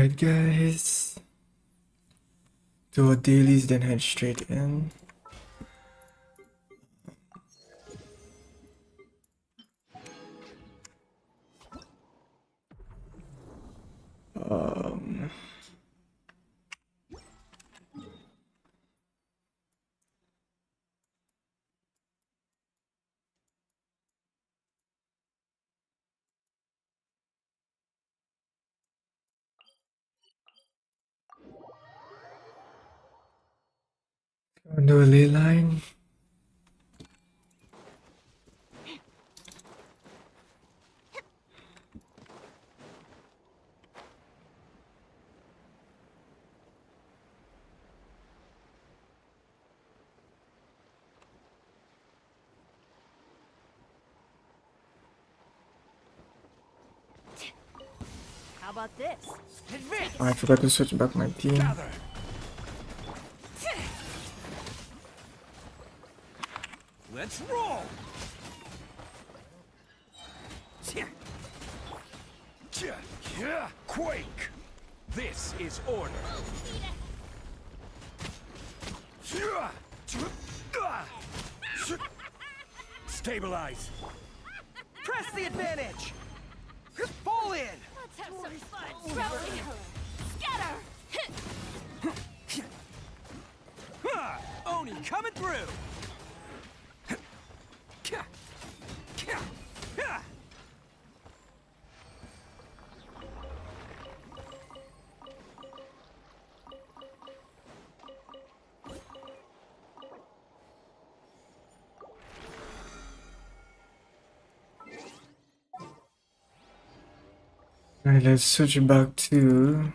Alright, guys. Do our dailies, then head straight in. Um, do a ley line. How about this? I forgot to switch back my team. Let's roll! Quake! This is order. Stabilize. Press the advantage. Fall in. Let's have some fun. Rally. Scatter. Oni coming through. Alright, let's switch back to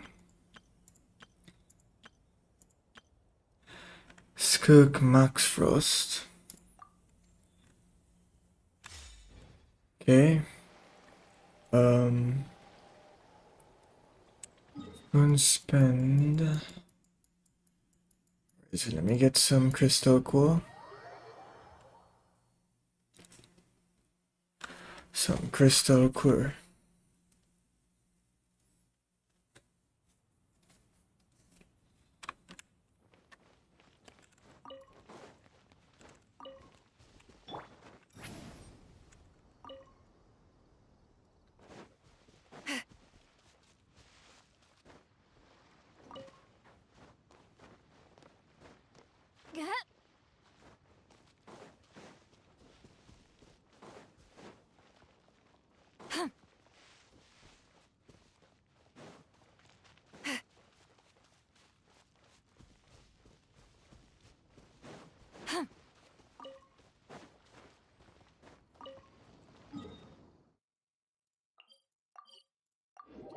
Skirk Max Frost. Okay. Don't spend. So let me get some crystal core. Some crystal core.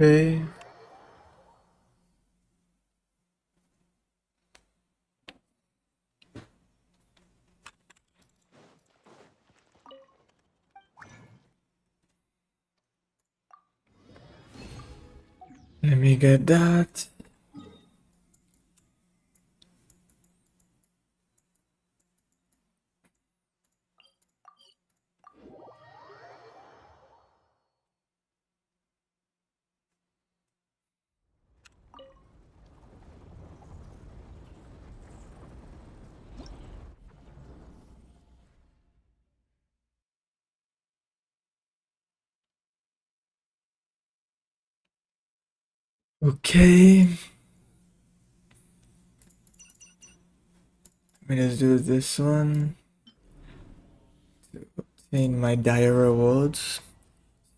Okay. Let me get that. Okay. Let me just do this one to obtain my dire rewards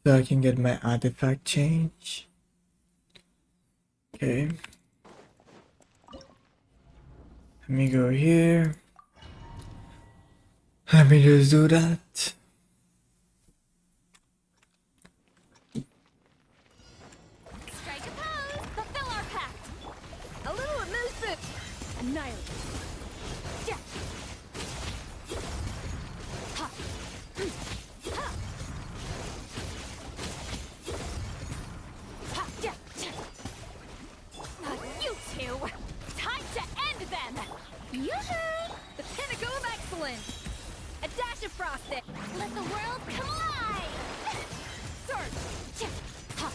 so I can get my artifact change. Okay. Let me go here. Let me just do that. Strike a pose. Fulfill our pact. A little elusive. Annihilate. Yeah. Ha. Ha. Ha. Yeah. You two. Time to end them. Yoo-hoo! The pinnacle of excellence. A dash of frosting. Let the world come alive. Surge. Ha.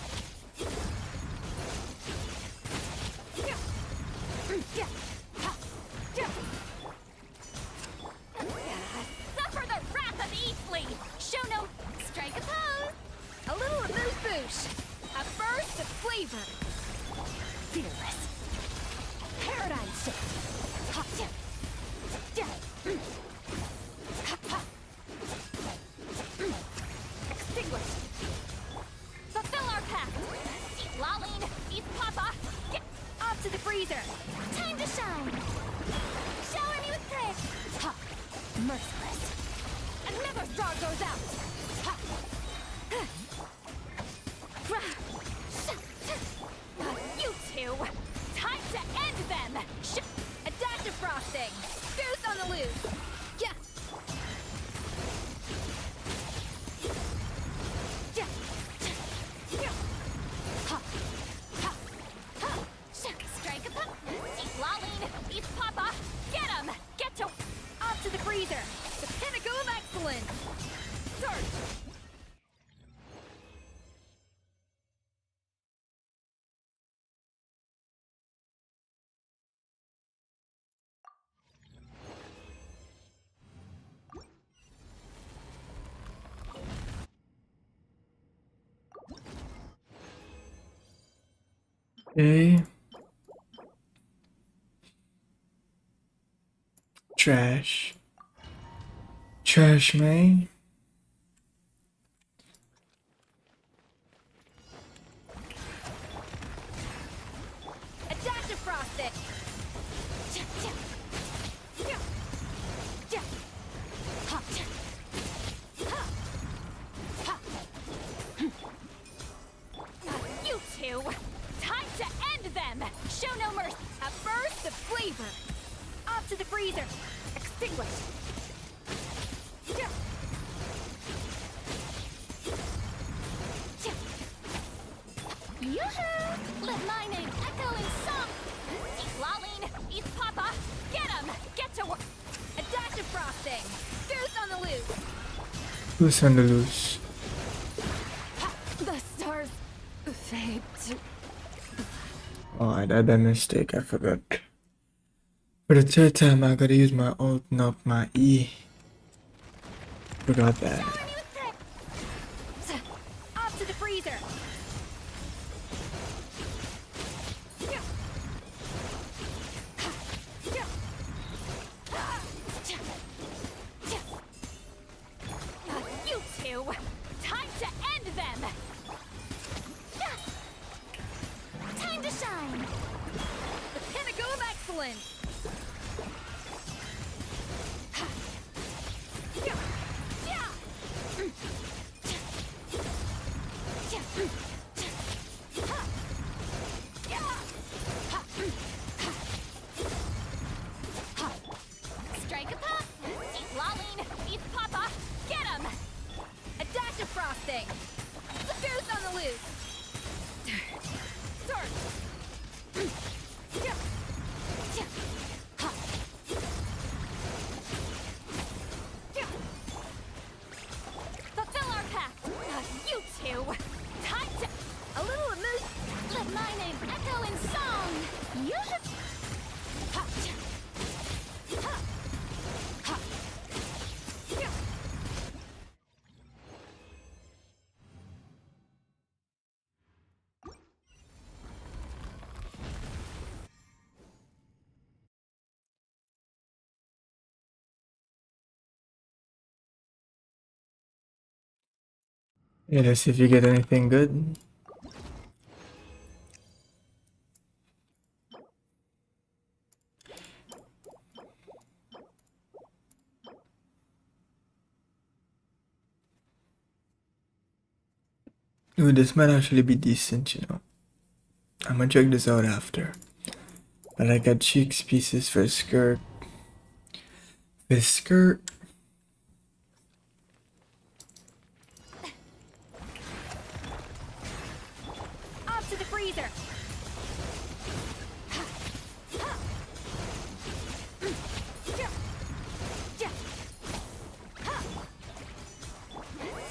Okay. Trash. Trash, man. A dash of frosting. You two! Time to end them! Show no mercy! A burst of flavor! Off to the freezer! Extinguish! Yoo-hoo! Let my name echo in song! Eat Lolline! Eat Papa! Get 'em! Get to work! A dash of frosting! Goose on the loose! Who's on the loose? The stars fade to... Oh, I did a mistake. I forgot. For the third time, I gotta use my alt, not my E. Forgot that. Shower me with off to the freezer! You two! Time to end them! Time to shine! The pinnacle of excellence! Strike a pop! Eat Lolline! Eat Papa! Get 'em! A dash of frosting! The goose on the loose! Sword! Fulfill our pact! You two! Time to... A little amuse... Let my name echo in song! You should... Yeah, let's see if you get anything good. Ooh, this might actually be decent, you know. I'm gonna check this out after. But I got cheeks pieces for skirt. The skirt. Off to the freezer!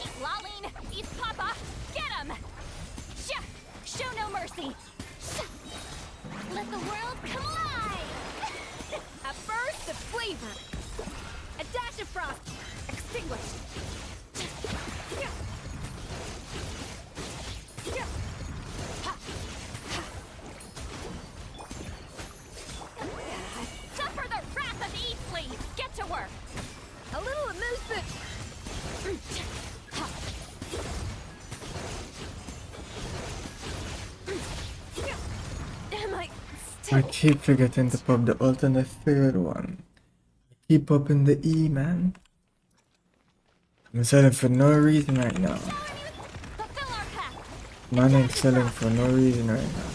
Eat Lolline! Eat Papa! Get 'em! Show no mercy! Let the world come alive! A burst of flavor! A dash of frost! Extinguished! Suffer the wrath of Eastleigh! Get to work! A little amusement! Am I still... I keep forgetting to pop the alt on the third one. Keep popping the E, man. I'm selling for no reason right now. Fulfill our pact! Man ain't selling for no reason right now.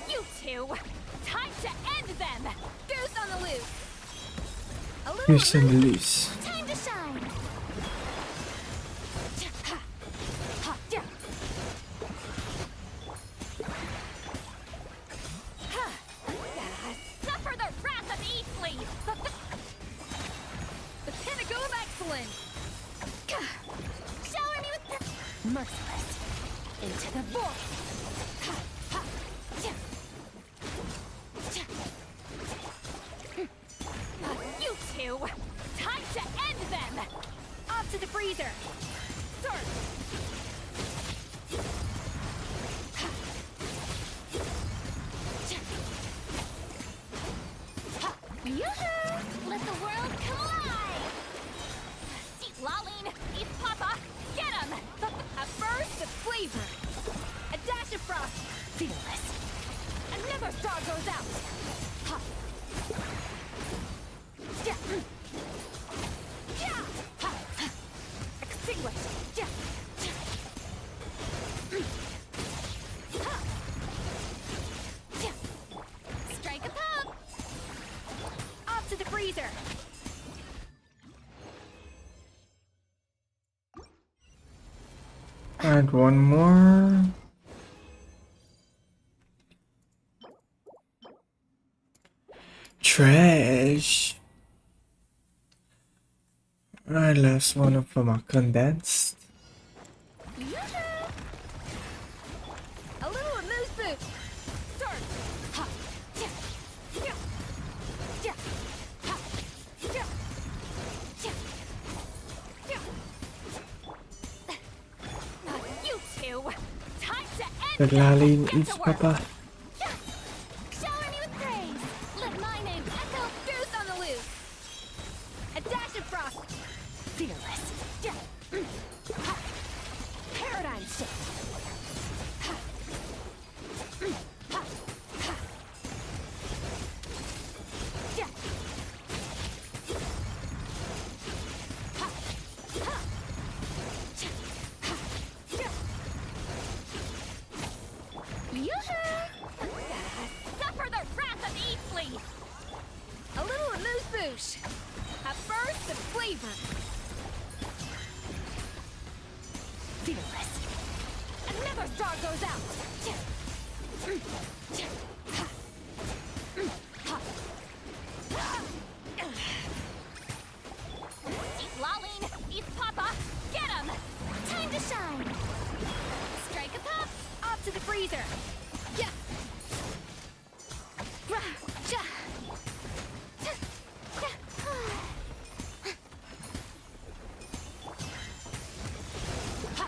You two! Time to end them! Goose on the loose! A little Here's some loose. time to shine! Suffer the wrath of Eastleigh! The pinnacle of excellence! Shower me with... Merciless. Into the void. Ha, ha, ja. Ja. You two! Time to end them! Off to the freezer! Surge! Ha. Ja. Ha. Yoo-hoo! Let the world come alive! Eat lolling! Eat papa! Get 'em! A burst of flavor! A dash of frost! Fearless! Another star goes out! Ha. Ja. Ja. Ha. Ha. Extinguish! Ja. Ja. Ha. Ja. Strike a pop! Off to the freezer! And one more. Trash. Alright, last one for my condensed. Yoo-hoo! A little amuse boost! Start! Ha! Ja! Ja! Ja! Ha! Ja! Ja! Ja! You two! Time to end The this! Lalin Get eats to work! Papa. Ja! Shower me with praise! Let my name echo goose on the loose! A dash of frost! Fearless! Ja! Ha! Paradigm shift! Ha! Ha! Ha! Ja! Ha! Ha! Ja! Ha! Ja! Yoo-hoo! Suffer the wrath of Eatley! A little amuse-bouche! A burst of flavor! Fearless! Another star goes out! Ja! Ja! Ha! Ha! Ha! Eat lolling! Eat papa! Get 'em! Time to shine! Strike a pop! Off to the freezer! Yeah! Rah! Ja! Ta! Ja! Ha!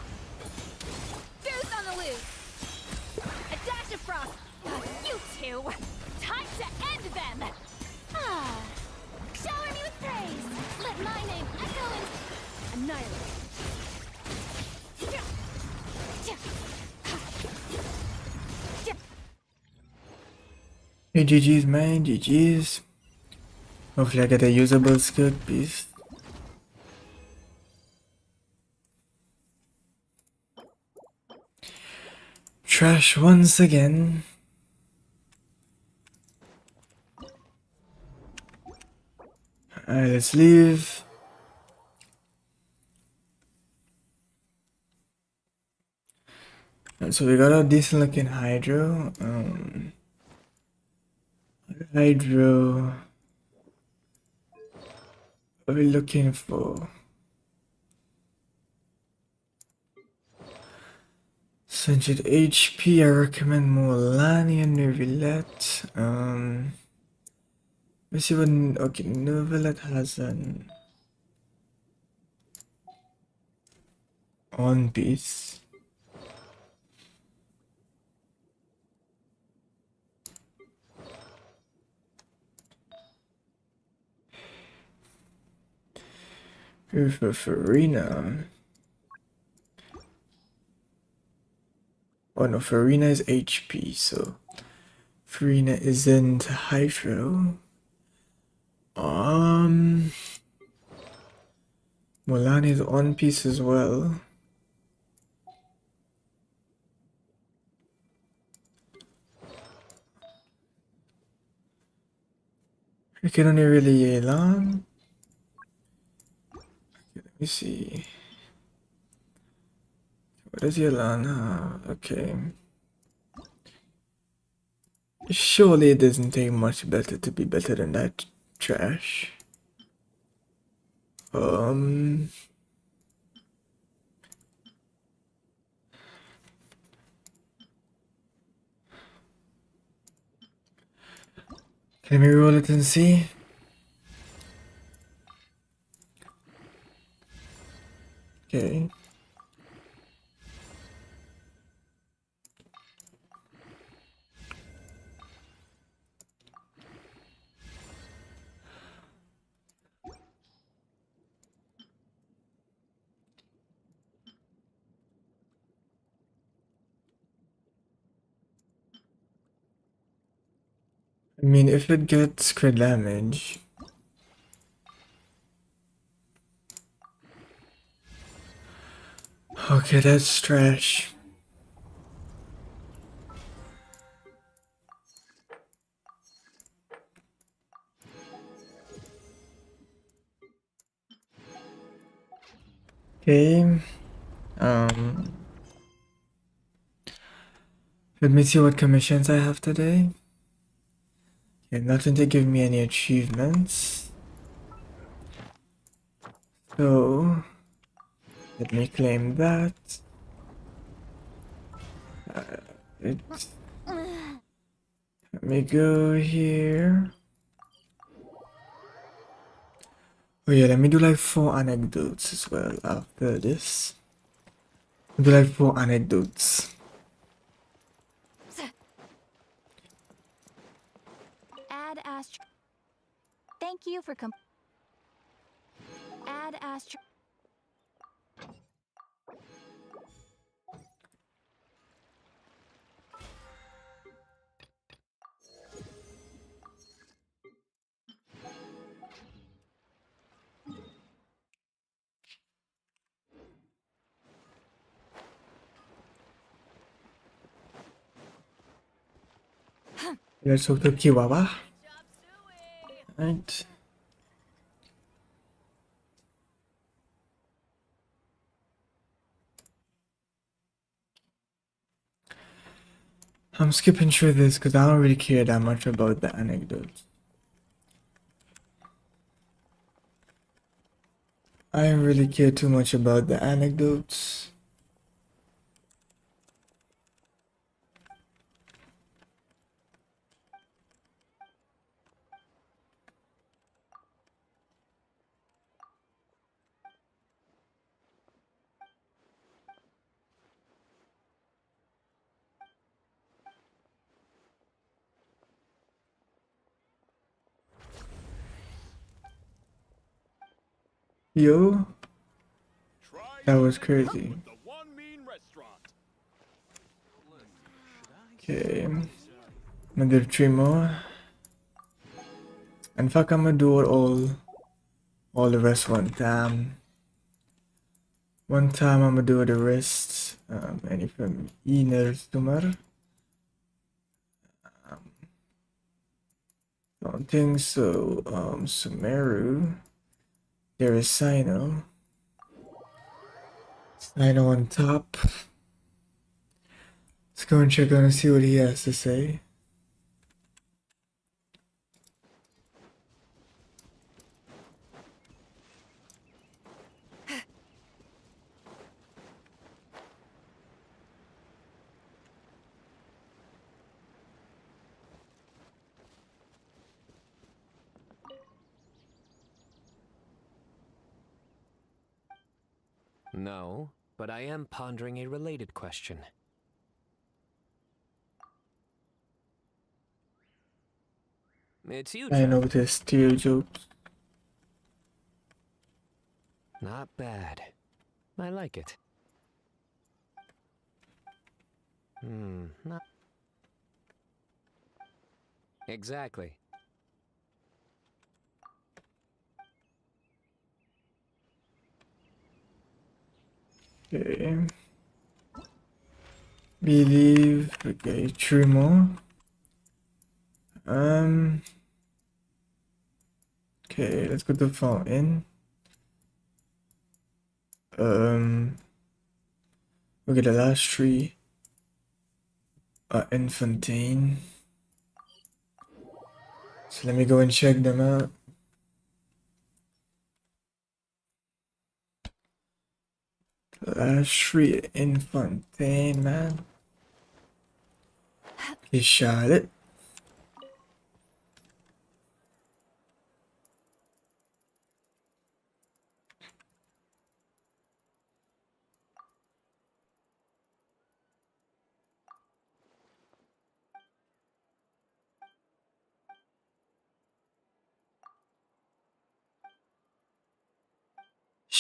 Goose on the loose! A dash of frost! You two! Time to end them! Ah! Shower me with praise! Let my name echo and annihilate! Ja! Ja! Ha! Ja! Hey, GG's, man. GG's. Hopefully I get a usable skirt piece. Trash once again. Alright, let's leave. And so we got a decent looking Hydro. Hydro. What are we looking for? 100 HP. I recommend Molani and Neuvillette. Let's see what. Okay, Neuvillette has an on piece. Here for Farina. Oh no, Farina is HP, so Farina isn't Hydro. Molani is on piece as well. You can only really Yelan. Okay, let me see. What does Yelan have? Okay. Surely it doesn't take much better to be better than that trash. Let me roll it and see. Okay. I mean, if it gets crit damage. Okay, that's trash. Okay. Let me see what commissions I have today. Okay, nothing to give me any achievements. So, let me claim that. Let me go here. Oh yeah, let me do like 4 anecdotes as well after this. Do like 4 anecdotes. Add Astro. Thank you for Add Astro. Let's talk to Kiwawa. Right. I'm skipping through this because I don't really care that much about the anecdotes. I don't really care too much about the anecdotes. Yo, that was crazy. Okay, I'm gonna do 3 more. In fact, I'm gonna do it all the rest one time. One time I'm gonna do the rest. Anything inner tumor. Don't think so. Sumeru. There is Sino. Sino on top. Let's go and check on and see what he has to say. No, but I am pondering a related question. It's you, I know Trev. this steel jokes. Not bad. I like it. Not... Exactly. Okay. Believe. Okay, 3 more. Okay, let's go to fountain. Okay, the last 3 are infantine. So let me go and check them out. The last 3 infantine, man. Okay, Charlotte.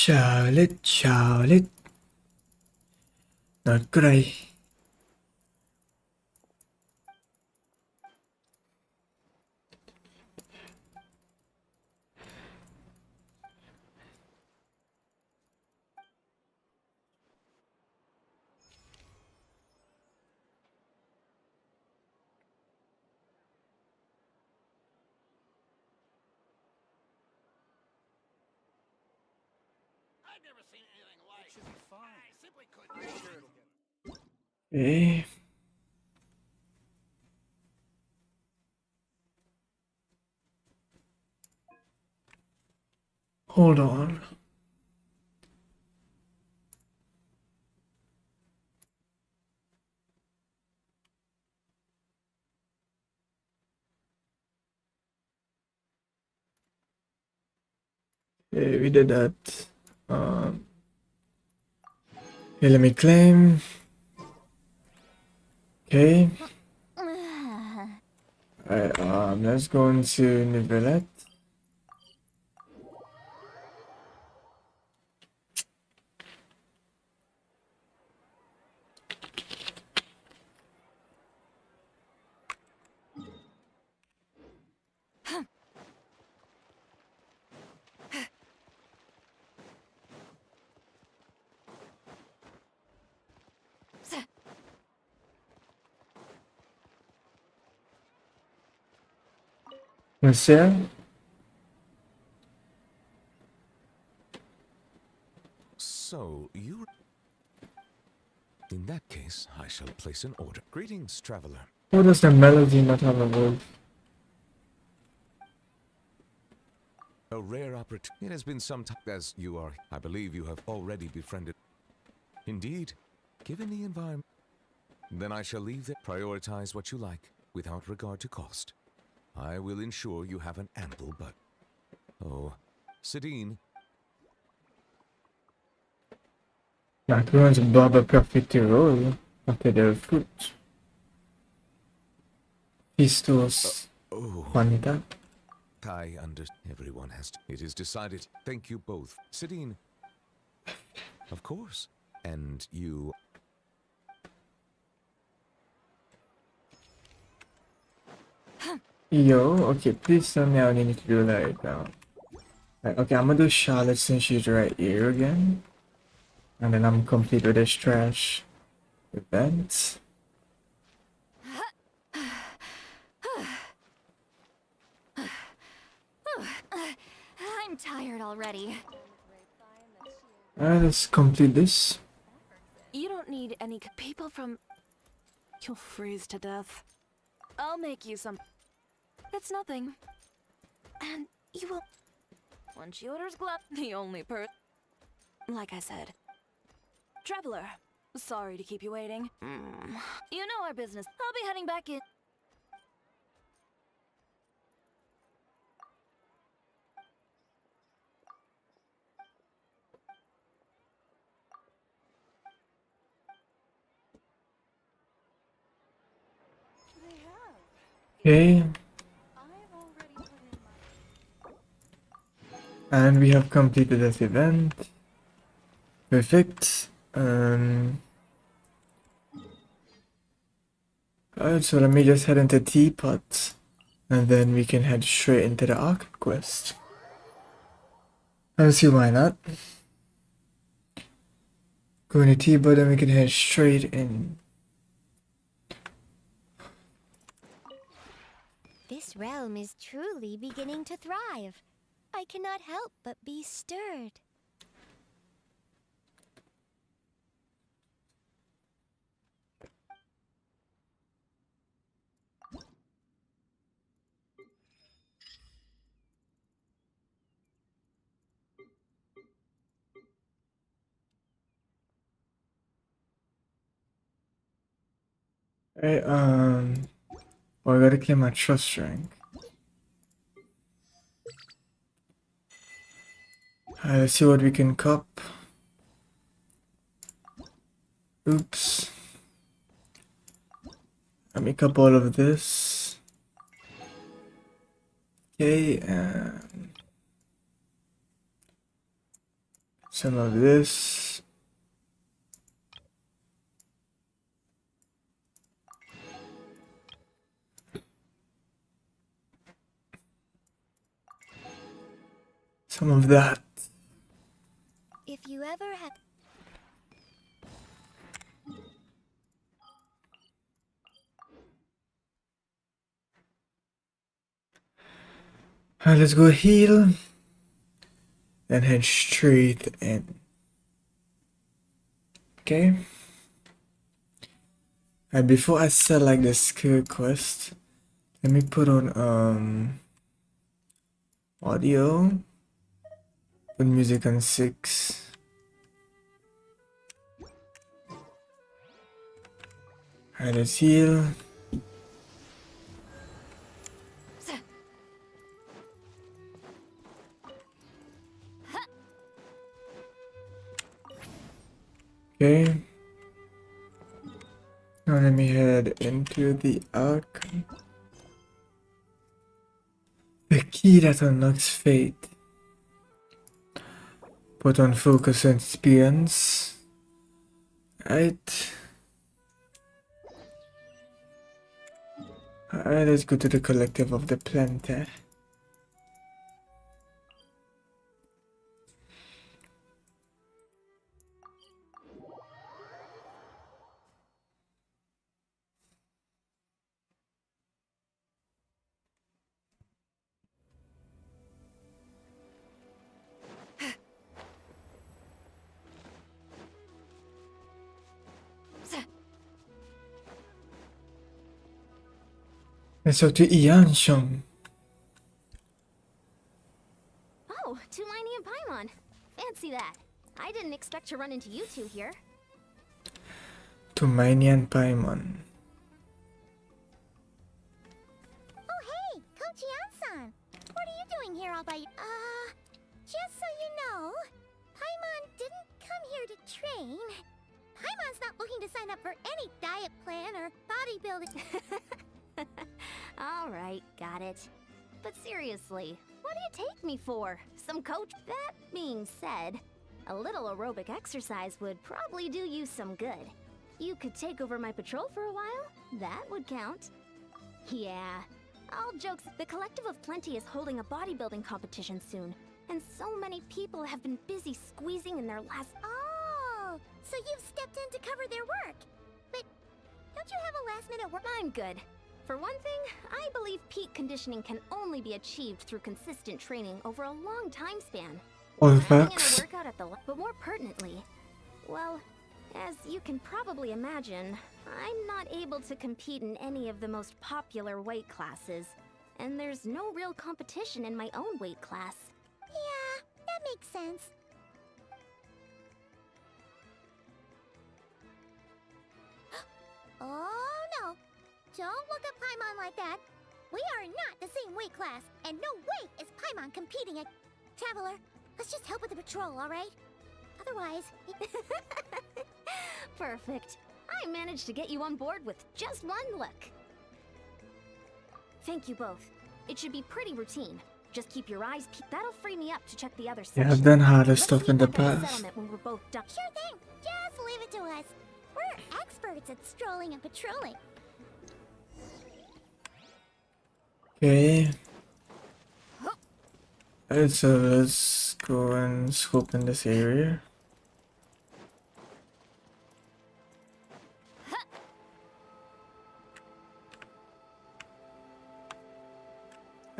Charlotte, Charlotte. Not great. I've never seen anything like it. Should be fine. I simply couldn't. I'm sure it'll get. Okay. Hold on. Okay, we did that. Okay, let me claim. Okay. Alright, let's go into Nivelette. Monsieur? So, you... In that case, I shall place an order. Greetings, traveler. Why does the melody not have a voice? A rare opportunity. It has been some time as you are. I believe you have already befriended. Indeed, given the environment. Then I shall leave there. Prioritize what you like, without regard to cost. I will ensure you have an ample but. Oh, Sidine. Macarons Baba Profiterole after the fruit. Pistos Oh, Juanita. I understand. Everyone has to. It is decided. Thank you both. Sidine. Of course. And you. Yo, okay, please tell me how I need to do that right now. Right, okay, I'm gonna do Charlotte since she's right here again. And then I'm complete with this trash event. I'm tired already. Alright, let's complete this. You don't need any people from... You'll freeze to death. I'll make you some... It's nothing. And you will... When she orders glove, the only Like I said. Traveler, sorry to keep you waiting. You know our business. I'll be heading back in... Okay. And we have completed this event. Perfect. Alright, so let me just head into Teapot. And then we can head straight into the Archon quest. I don't see why not. Go into Teapot, then we can head straight in. This realm is truly beginning to thrive. I cannot help but be stirred. Alright, well, I gotta clear my trust rank. Alright, let's see what we can cup. Oops. Let me cup all of this. Okay, and Some of this. Some of that. If you ever have. Alright, let's go heal. Then head straight in. Okay. And before I select the skill quest, let me put on audio. Put music on 6. Alright, let's heal. Okay. Now let me head into the Archon. The key that unlocks fate. Put on focus and experience. Right. Alright, let's go to the collective of the planter. Let's talk to Archon. Oh, Trini and Paimon. Fancy that. I didn't expect to run into you two here. To Miney and Paimon. Oh, hey, Coach Yan-san. What are you doing here all by just so you know, Paimon didn't come here to train. Paimon's not looking to sign up for any diet plan or bodybuilding. Alright, got it. But seriously, what do you take me for? Some coach? That being said, a little aerobic exercise would probably do you some good. You could take over my patrol for a while? That would count. Yeah, all jokes, the Collective of Plenty is holding a bodybuilding competition soon, and so many people have been busy squeezing in their last— Oh, so you've stepped in to cover their work. But don't you have a last-minute work? I'm good. For one thing, I believe peak conditioning can only be achieved through consistent training over a long time span. All Having in a facts. workout at the but more pertinently, well, as you can probably imagine, I'm not able to compete in any of the most popular weight classes, and there's no real competition in my own weight class. Yeah, that makes sense. Oh no! Don't look at Paimon like that. We are not the same weight class, and no way is Paimon competing at... Traveler, let's just help with the patrol, alright? Otherwise... Perfect. I managed to get you on board with just one look. Thank you both. It should be pretty routine. Just keep your eyes peeled. That'll free me up to check the other Yeah, section. I've done harder Let's stuff meet in the back at past. settlement when we're both done. Sure thing! Just leave it to us. We're experts at strolling and patrolling. Okay. Alright, so let's go and scope in this area.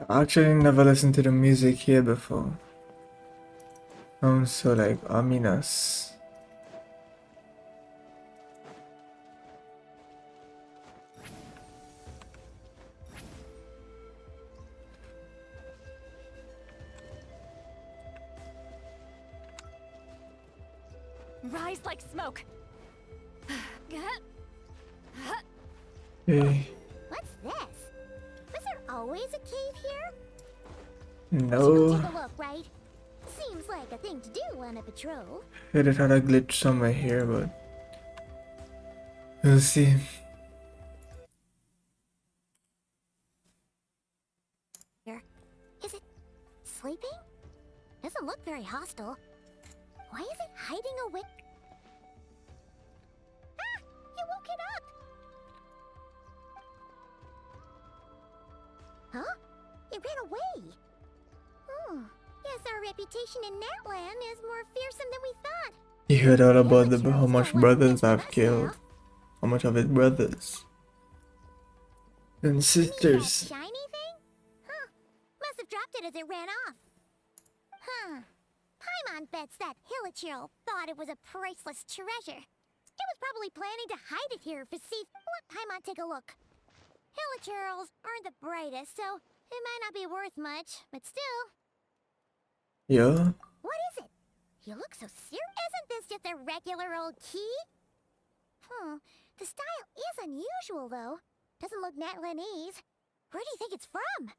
I actually never listened to the music here before. Sounds so like ominous. Rise like smoke. Okay. What's this? Was there always a cave here? No. Take a look, right? Seems like a thing to do on a patrol. It had a glitch somewhere here, but we'll see. Is it sleeping? Doesn't look very hostile. Why is it hiding away? Ah! You woke it up! Huh? It ran away! Hmm. Guess our reputation in Natland is more fearsome than we thought. He heard all about Yeah, but how Charles much got one brothers against I've us killed. now. How much of his brothers and You mean that sisters. shiny thing? Huh. Must have dropped it as it ran off. Huh. Paimon bets that Hilichurl thought it was a priceless treasure. It was probably planning to hide it here for see. Let Paimon take a look. Hilichurls aren't the brightest, so it might not be worth much, but still. Yeah. What is it? You look so serious. Isn't this just a regular old key? The style is unusual, though. Doesn't look Natlanese. Where do you think it's from?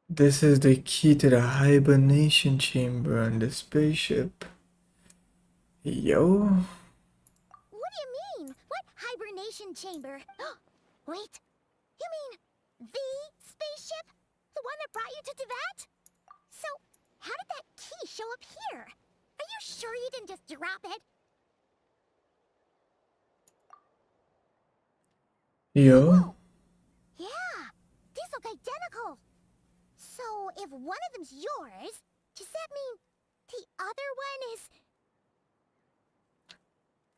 This is the key to the hibernation chamber on the spaceship. Yo. What do you mean? What hibernation chamber? Wait. You mean the spaceship? The one that brought you to Teyvat? So, how did that key show up here? Are you sure you didn't just drop it? Yo. Yeah, these look identical. So, if one of them's yours, does that mean the other one is...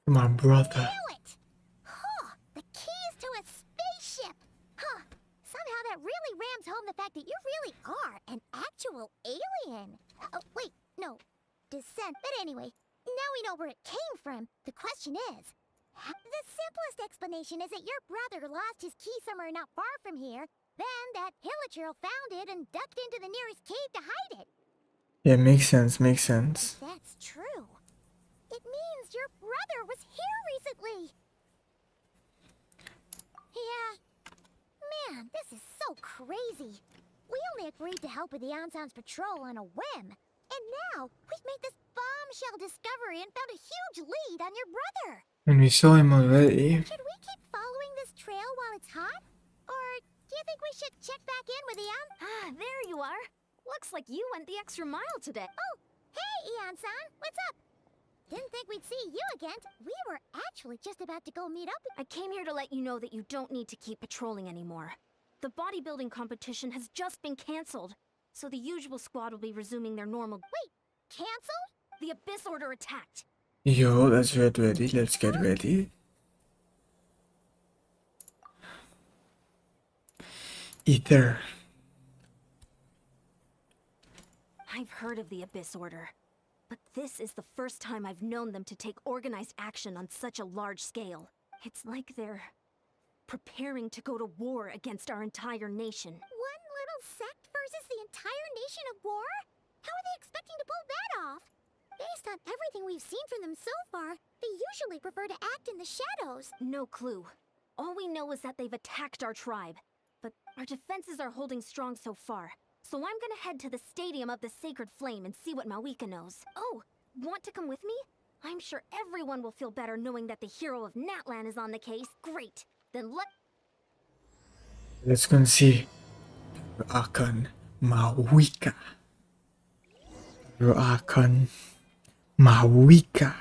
My brother. Knew it! Huh, the keys to a spaceship! Huh, somehow that really rams home the fact that you really are an actual alien. Oh, wait, no, descent. But anyway, now we know where it came from. The question is, the simplest explanation is that your brother lost his key somewhere not far from here, then that Hilichurl found it and ducked into the nearest cave to hide it. Yeah, makes sense, makes sense. If that's true, it means your brother was here recently. Yeah. Man, this is so crazy. We only agreed to help with the Anson's patrol on a whim. And now, we've made this bombshell discovery and found a huge lead on your brother. And we saw him already. Should we keep following this trail while it's hot? Or do you think we should check back in with the Ah, there you are. Looks like you went the extra mile today. Oh, hey, Eon-san, what's up? Didn't think we'd see you again. We were actually just about to go meet up with... I came here to let you know that you don't need to keep patrolling anymore. The bodybuilding competition has just been cancelled, so the usual squad will be resuming their normal... Wait, canceled? The Abyss Order attacked. Yo, let's get ready. Let's get ready. Ether. I've heard of the Abyss Order, but this is the first time I've known them to take organized action on such a large scale. It's like they're preparing to go to war against our entire nation. One little sect versus the entire nation of war? How are they expecting to pull that off? Based on everything we've seen from them so far, they usually prefer to act in the shadows. No clue. All we know is that they've attacked our tribe, but our defenses are holding strong so far. So I'm gonna head to the Stadium of the Sacred Flame and see what Malika knows. Oh, want to come with me? I'm sure everyone will feel better knowing that the hero of Natlan is on the case. Great. Then Let's go and see Archon Malika. Archon Malika.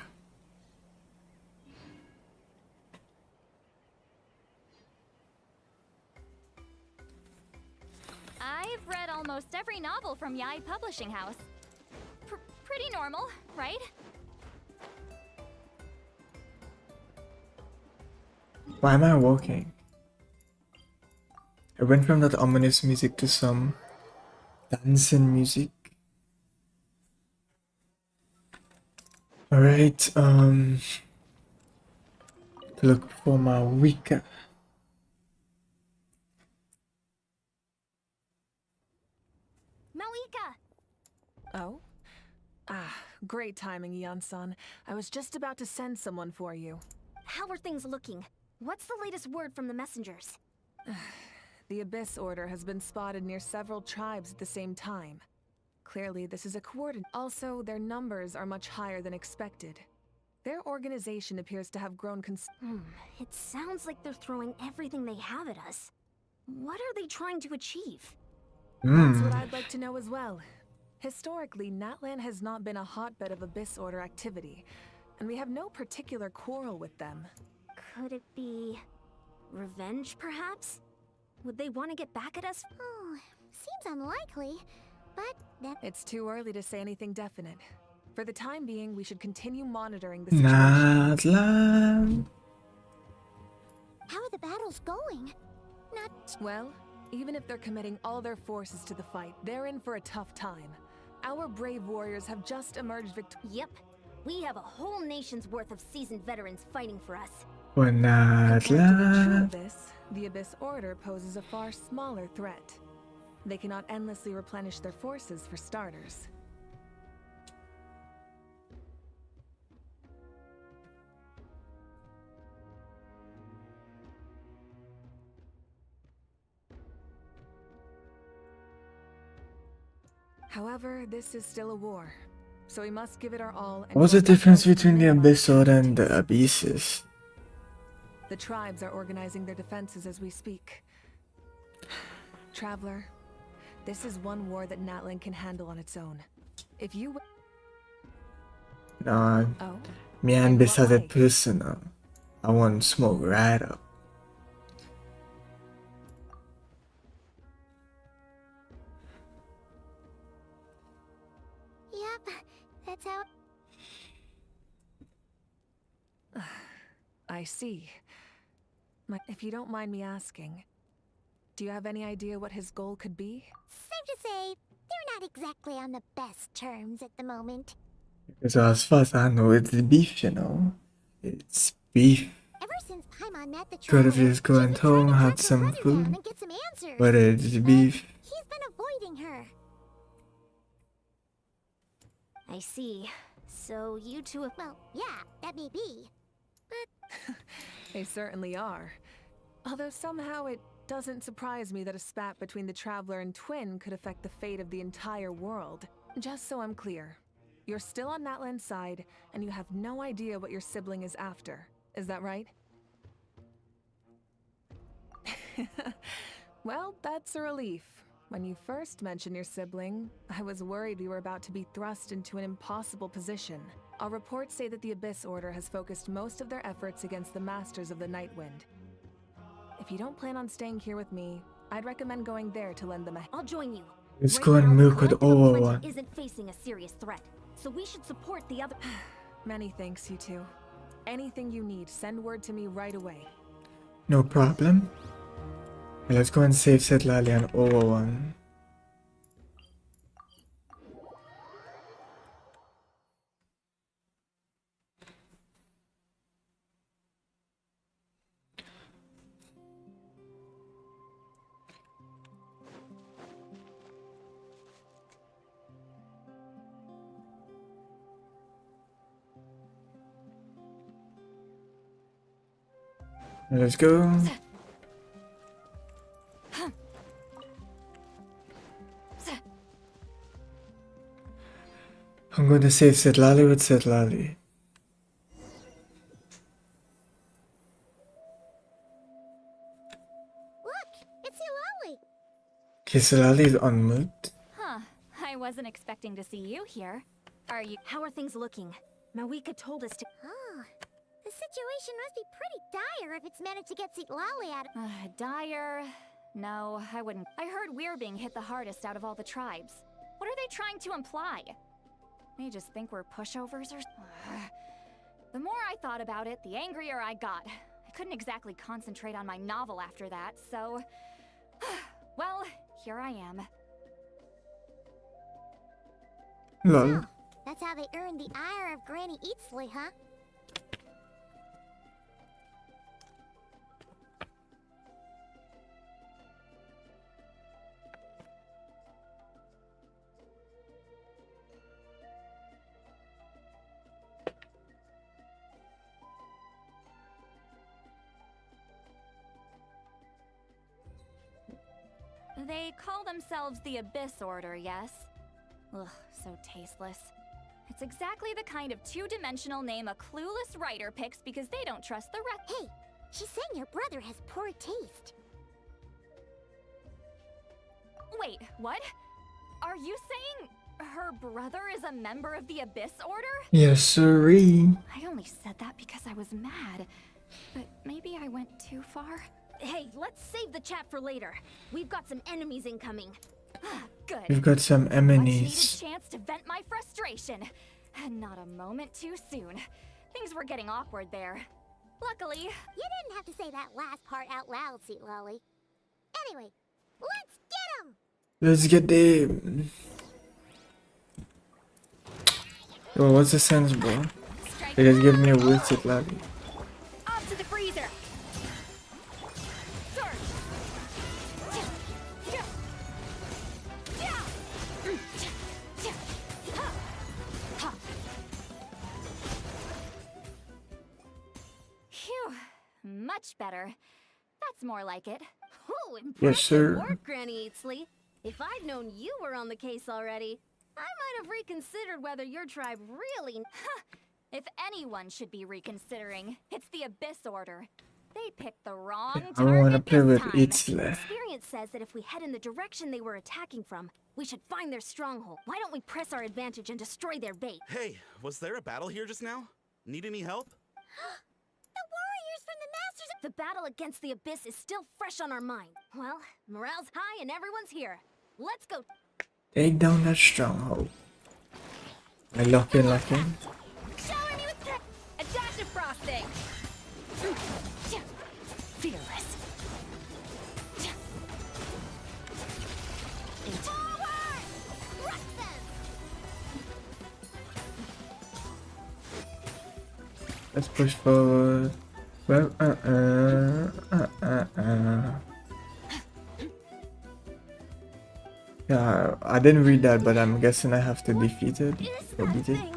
I've read almost every novel from Yai Publishing House. Pretty normal, right? Why am I walking? I went from that ominous music to some dancing music. Alright, look for my Wicca. Malika! Oh? Ah, great timing, Eon-san. I was just about to send someone for you. How are things looking? What's the latest word from the messengers? The Abyss Order has been spotted near several tribes at the same time. Clearly, this is a coordinate. Also, their numbers are much higher than expected. Their organization appears to have grown It sounds like they're throwing everything they have at us. What are they trying to achieve? That's what I'd like to know as well. Historically, Natlan has not been a hotbed of Abyss Order activity, and we have no particular quarrel with them. Could it be revenge, perhaps? Would they want to get back at us? Oh, seems unlikely, but that. It's too early to say anything definite. For the time being, we should continue monitoring the situation. Natlan. How are the battles going? Not. Well, even if they're committing all their forces to the fight, they're in for a tough time. Our brave warriors have just emerged victorious. Yep. We have a whole nation's worth of seasoned veterans fighting for us. For Compared to the true Natlan. Abyss, the Abyss Order poses a far smaller threat. They cannot endlessly replenish their forces for starters. However, this is still a war, so we must give it our all. And What's the work our difference best to between the minimize Abyss Order and the casualties. Abysses? The tribes are organizing their defenses as we speak. Traveler, this is one war that Natlan can handle on its own. If you No, oh, me and And this what other like? person, I want to smoke right up. Yep, that's how. I see. If you don't mind me asking, do you have any idea what his goal could be? Safe to say, they're not exactly on the best terms at the moment. Because as far as I know, it's beef, you know. It's beef. Ever since Paimon met the Could have Traveler, just gone she's been trying home, to had track her some brother food. down and get some answers. But it's But beef. he's been avoiding her. I see. So you two have... Well, yeah, that may be. They certainly are. Although somehow it doesn't surprise me that a spat between the Traveler and Twin could affect the fate of the entire world. Just so I'm clear, you're still on Natlan's side, and you have no idea what your sibling is after. Is that right? Well, that's a relief. When you first mentioned your sibling, I was worried we were about to be thrust into an impossible position. Our reports say that the Abyss Order has focused most of their efforts against the Masters of the Nightwind. If you don't plan on staying here with me, I'd recommend going there to lend them a... I'll join you. Let's Right go and now, the milk with Collective of all Plenty one. isn't facing a serious threat, so we should support the other... Many thanks, you two. Anything you need, send word to me right away. No problem. Let's go and save Setlali and Owawan. Let's go. I'm going to save Setlali with Setlali. Look, it's Eulalie. Okay, Setlali is on mute. Huh. I wasn't expecting to see you here. Are you... How are things looking? Mawika told us to... Oh, the situation must be pretty dire if it's managed to get Eulalie out of... Dire... No, I wouldn't. I heard we're being hit the hardest out of all the tribes. What are they trying to imply? They just think we're pushovers or... The more I thought about it, the angrier I got. I couldn't exactly concentrate on my novel after that, so... Well, here I am. Lol. So, that's how they earned the ire of Granny Eatsley, huh? They call themselves the Abyss Order, yes? Ugh, so tasteless. It's exactly the kind of two-dimensional name a clueless writer picks because they don't trust the rest. Hey, she's saying your brother has poor taste. Wait, what? Are you saying Your brother is a member of the Abyss Order? Yes, sirree. I only said that because I was mad. But maybe I went too far. Hey, let's save the chat for later. We've got some enemies incoming. Good. We've got some Much needed enemies. chance to vent my frustration. And not a moment too soon. Things were getting awkward there. Luckily, You didn't have to say that last part out loud, Sweet Lolly. Anyway, let's get him! Let's get them. Yo, what's the sense, bro? They just give me a wilted lobby. off to the freezer. Surge. Phew, much better. That's more like it. Ooh, impressive Yes, sir. work, Granny Eatsley. If I'd known you were on the case already, I might have reconsidered whether your tribe really... If anyone should be reconsidering, it's the Abyss Order. They picked the wrong I want to target play this with time. Itzle. Experience says that if we head in the direction they were attacking from, we should find their stronghold. Why don't we press our advantage and destroy their bait? Hey, was there a battle here just now? Need any help? The warriors from the Masters of... The battle against the Abyss is still fresh on our mind. Well, morale's high and everyone's here. Let's go. Take down that stronghold. I lock in. Shower me with a dash of frosting. Fearless. Forward! Rush them! Let's push forward. Well, Yeah, I didn't read that, but I'm guessing I have to defeat it. Is Or that beat it. thing?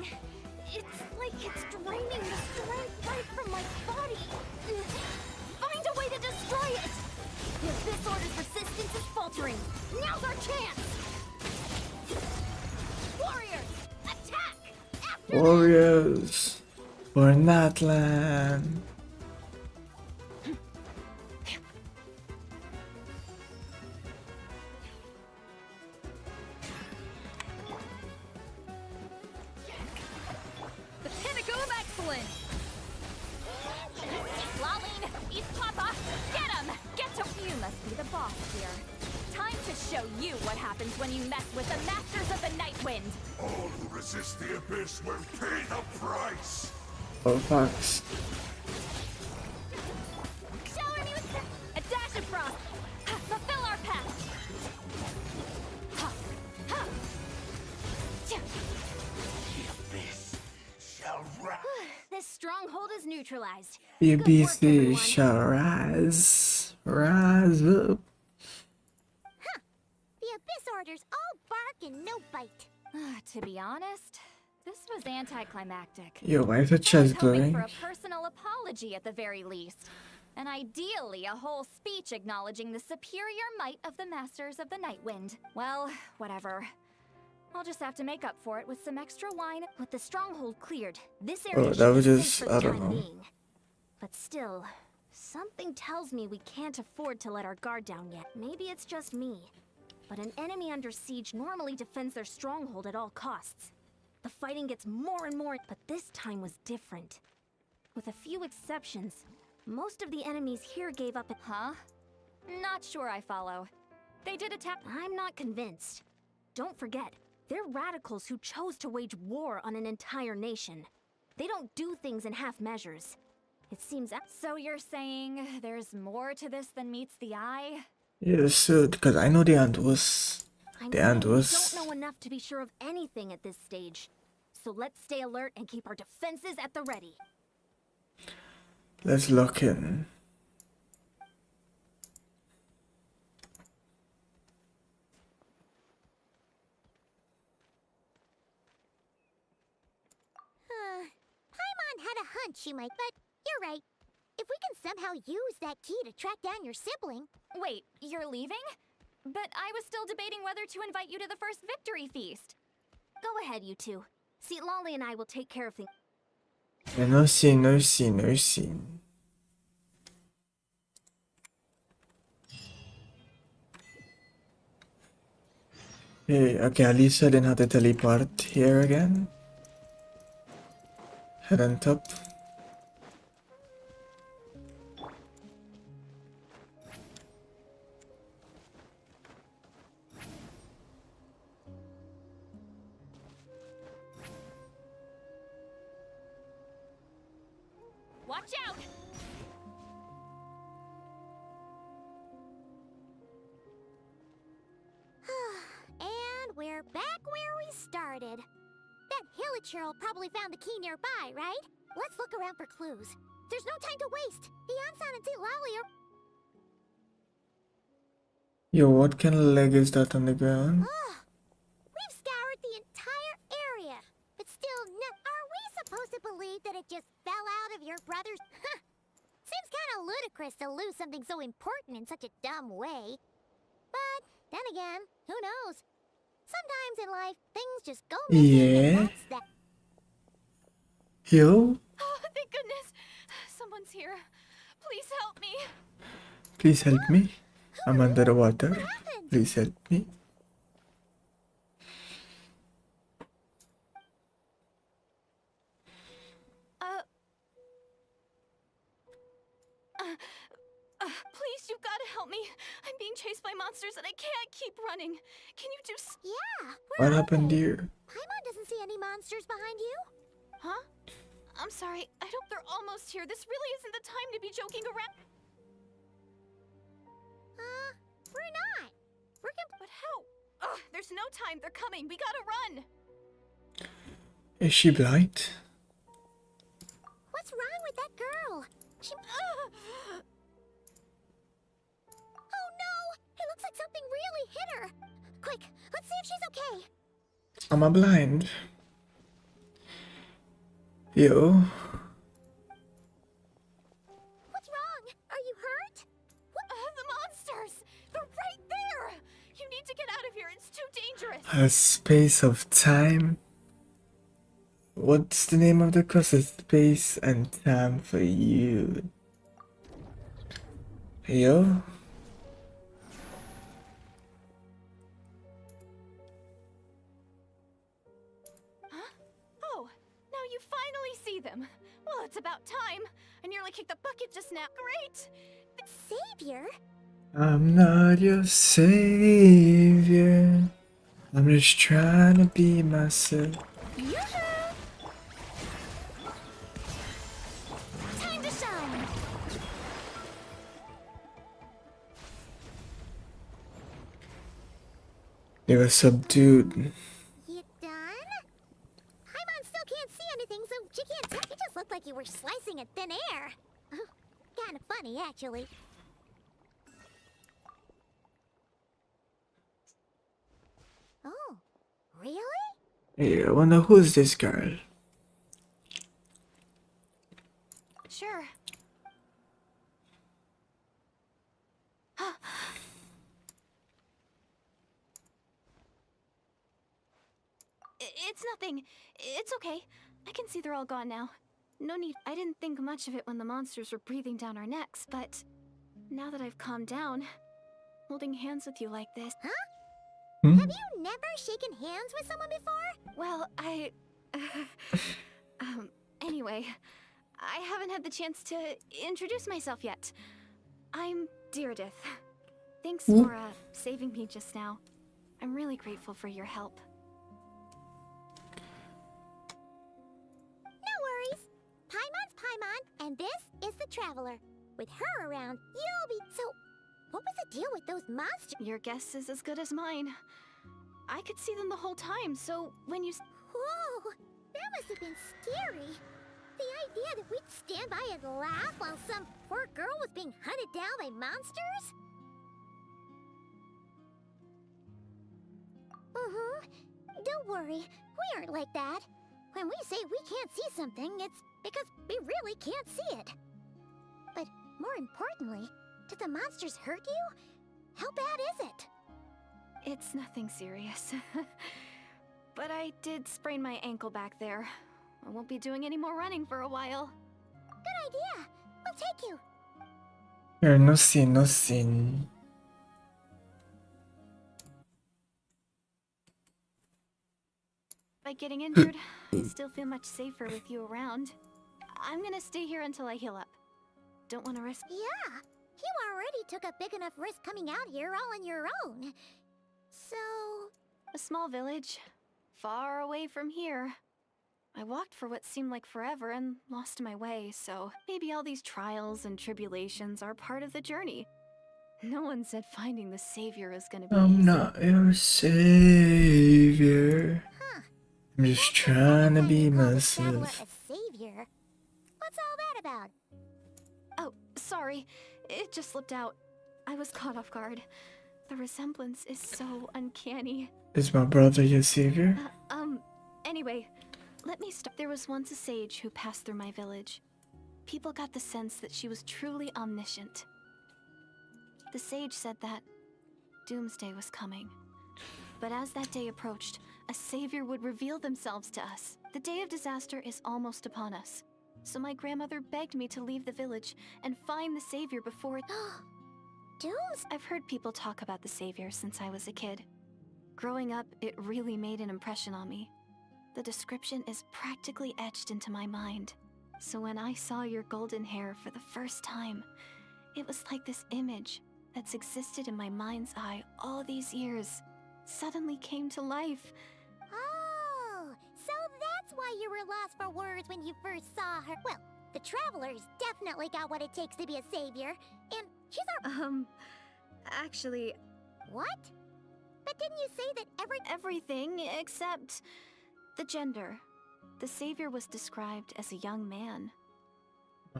It's like it's draining the strength right from my body. Find a way to destroy it! If this order's resistance is faltering, now's our chance! Warriors, attack! After them! Warriors for Natlan. The pinnacle of excellence. Laline, East Papa, get him! Get to... You must be the boss here. Time to show you what happens when you mess with the Masters of the Night Wind. All who resist the abyss will pay the price. Oh, fucks. Shower me with a dash of frost. Fulfill our path. Abyss shall rise. This stronghold is neutralized. The Good work, beast everyone. shall rise. Rise up. The Abyss Order's all bark and no bite. To be honest, this was anticlimactic. Yo, why is the I was chest hoping glowing? for a personal apology at the very least. And ideally, a whole speech acknowledging the superior might of the Masters of the Night Wind. Well, whatever. I'll just have to make up for it with some extra wine. With the stronghold cleared, this area Oh, should that was be safe just, for the I don't time know. being. But still, something tells me we can't afford to let our guard down yet. Maybe it's just me. But an enemy under siege normally defends their stronghold at all costs. The fighting gets more and more, but this time was different. With a few exceptions, most of the enemies here gave up. Huh? Not sure I follow. They did attack. I'm not convinced. Don't forget, they're radicals who chose to wage war on an entire nation. They don't do things in half measures. It seems So you're saying there's more to this than meets the eye? Yes, sir, because I know the end was. I The know end we was. don't know enough to be sure of anything at this stage. So let's stay alert and keep our defenses at the ready. Let's lock in. Paimon had a hunch you might, but you're right. If we can somehow use that key to track down your sibling... Wait, you're leaving? But I was still debating whether to invite you to the first victory feast. Go ahead, you two. See, Lolly and I will take care of things. Yeah, no scene, no scene, no scene. Okay, at least I didn't have to teleport here again. Head on top. Watch out! And we're back where we started. That Hillicher probably found the key nearby, right? Let's look around for clues. There's no time to waste. The Ansan and Lally are... Yo, what kind of leg is that on the ground? We've scoured the entire area. But still, are we supposed to believe that it just fell out of your brother's... Seems kind of ludicrous to lose something so important in such a dumb way. But, then again, who knows? Sometimes in life, things just go missing Yeah. and that's that. Yo, Oh, thank goodness. Someone's here. Please help me. please help me. I'm under the water. happened? Please help me. Please, you've got to help me. I'm being chased by monsters and I can't keep running. Can you do Yeah, What happened here? Paimon doesn't see any monsters behind you. Huh? I'm sorry. I hope they're almost here. This really isn't the time to be joking around. We're not. But how? Ugh, there's no time. They're coming. We gotta run. Is she blind? What's wrong with that girl? She... Oh no! It looks like something really hit her. Quick, let's see if she's okay. Am I blind? Yo, What's wrong? Are you hurt? The monsters! They're right there! You need to get out of here. It's too dangerous. a space of time. What's the name of the course? It's space and time for you. Yo, Oh, now you finally see them. Well, it's about time. I nearly kicked the bucket just now. Great! Savior? I'm not your savior. I'm just trying to be myself. Yoo-hoo! Time to shine! They were subdued. You done? Paimon still can't see anything, so she can't tell. You just looked like you were slicing at thin air. Kind of funny, actually. Oh, really? Hey, I wonder who's this girl? Sure. It's nothing. It's okay. I can see they're all gone now. No need. I didn't think much of it when the monsters were breathing down our necks, but now that I've calmed down, holding hands with you like this. Hmm? Have you never shaken hands with someone before? Well, anyway, I haven't had the chance to introduce myself yet. I'm Deirdith. Thanks for saving me just now. I'm really grateful for your help. No worries. Paimon's Paimon, and this is the Traveler. With her around, you'll be... So, what was the deal with those monsters? Your guess is as good as mine. I could see them the whole time, so when you... Whoa! That must have been scary. The idea that we'd stand by and laugh while some poor girl was being hunted down by monsters? Don't worry, we aren't like that. When we say we can't see something, it's because we really can't see it. But more importantly, did the monsters hurt you? How bad is it? It's nothing serious. But I did sprain my ankle back there. I won't be doing any more running for a while. Good idea. We'll take you. Here, no sin, no sin. Despite getting injured, I still feel much safer with you around. I'm gonna stay here until I heal up. Don't want to risk. Yeah, you already took a big enough risk coming out here all on your own. So... A small village, far away from here. I walked for what seemed like forever and lost my way, so maybe all these trials and tribulations are part of the journey. No one said finding the savior is gonna be I'm easy. not your savior. Huh. I'm just That's the trying to second time be you called the traveler myself. a savior. What's all that about? Oh, sorry. It just slipped out. I was caught off guard. The resemblance is so uncanny. Is my brother your savior? Anyway, let me start. There was once a sage who passed through my village. People got the sense that she was truly omniscient. The sage said that doomsday was coming. But as that day approached, a savior would reveal themselves to us. The day of disaster is almost upon us. So my grandmother begged me to leave the village and find the savior before it... Dooms? I've heard people talk about the savior since I was a kid. Growing up, it really made an impression on me. The description is practically etched into my mind. So when I saw your golden hair for the first time, it was like this image that's existed in my mind's eye all these years suddenly came to life. Oh, so that's why you were lost for words when you first saw her. Well, the Traveler's definitely got what it takes to be a savior, and she's our... Actually, What? But didn't you say that everything except the gender. The savior was described as a young man.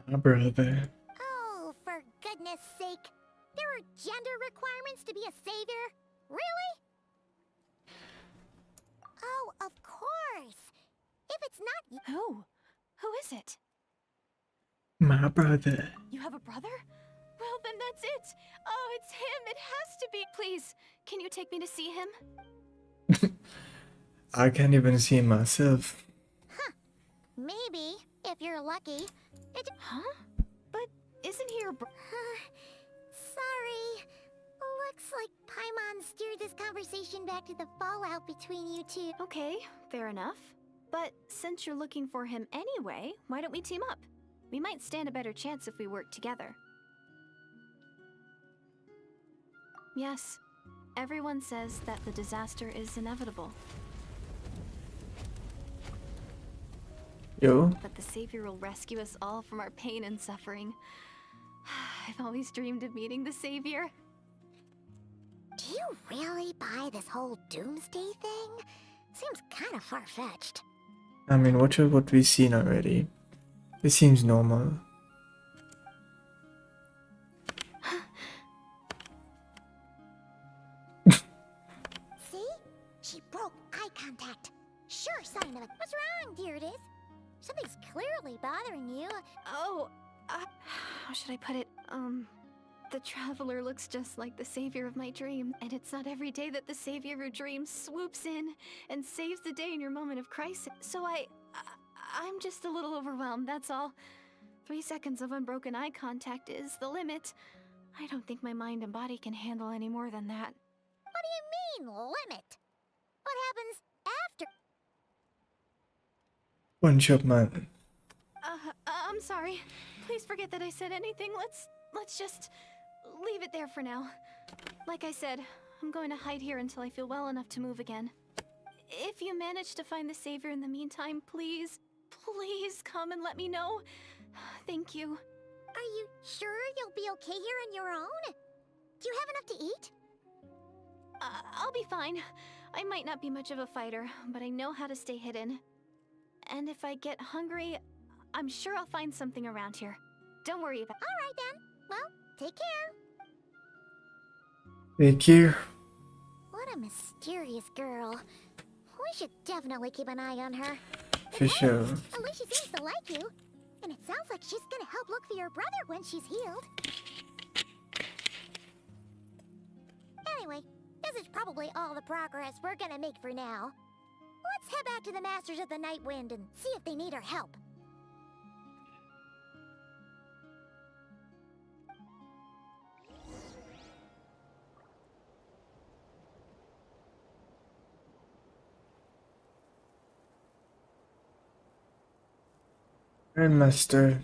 My brother. Oh, for goodness sake. There are gender requirements to be a savior? Really? Oh, of course. If it's not... Who? Who is it? My brother. You have a brother? Well, then that's it. Oh, it's him. It has to be. Please, can you take me to see him? I can't even see myself. Maybe, if you're lucky. Huh? But isn't he your Sorry. Looks like Paimon steered this conversation back to the fallout between you two. Okay, fair enough. But since you're looking for him anyway, why don't we team up? We might stand a better chance if we work together. Yes, everyone says that the disaster is inevitable. Yo. But the savior will rescue us all from our pain and suffering. I've always dreamed of meeting the savior. Do you really buy this whole doomsday thing? Seems kind of far-fetched. I mean, watch out what we've seen already. This seems normal. See? She broke eye contact. Sure sign of it. What's wrong, dear it is? Something's clearly bothering you. Oh, how should I put it? The traveler looks just like the savior of my dream, and it's not every day that the savior of your dreams swoops in and saves the day in your moment of crisis. So I'm just a little overwhelmed, that's all. 3 seconds of unbroken eye contact is the limit. I don't think my mind and body can handle any more than that. What do you mean, limit? What happens after? One shot man. I'm sorry. Please forget that I said anything. Let's just leave it there for now. Like I said, I'm going to hide here until I feel well enough to move again. If you manage to find the savior in the meantime, please come and let me know. Thank you. Are you sure you'll be okay here on your own? Do you have enough to eat? I'll be fine. I might not be much of a fighter, but I know how to stay hidden. And if I get hungry, I'm sure I'll find something around here. Don't worry about it. All right then. Well, take care. Thank you. What a mysterious girl. We should definitely keep an eye on her. For sure. At least she seems to like you. And it sounds like she's gonna help look for your brother when she's healed. Anyway, this is probably all the progress we're gonna make for now. Let's head back to the Masters of the Night Wind and see if they need our help. Grandmaster.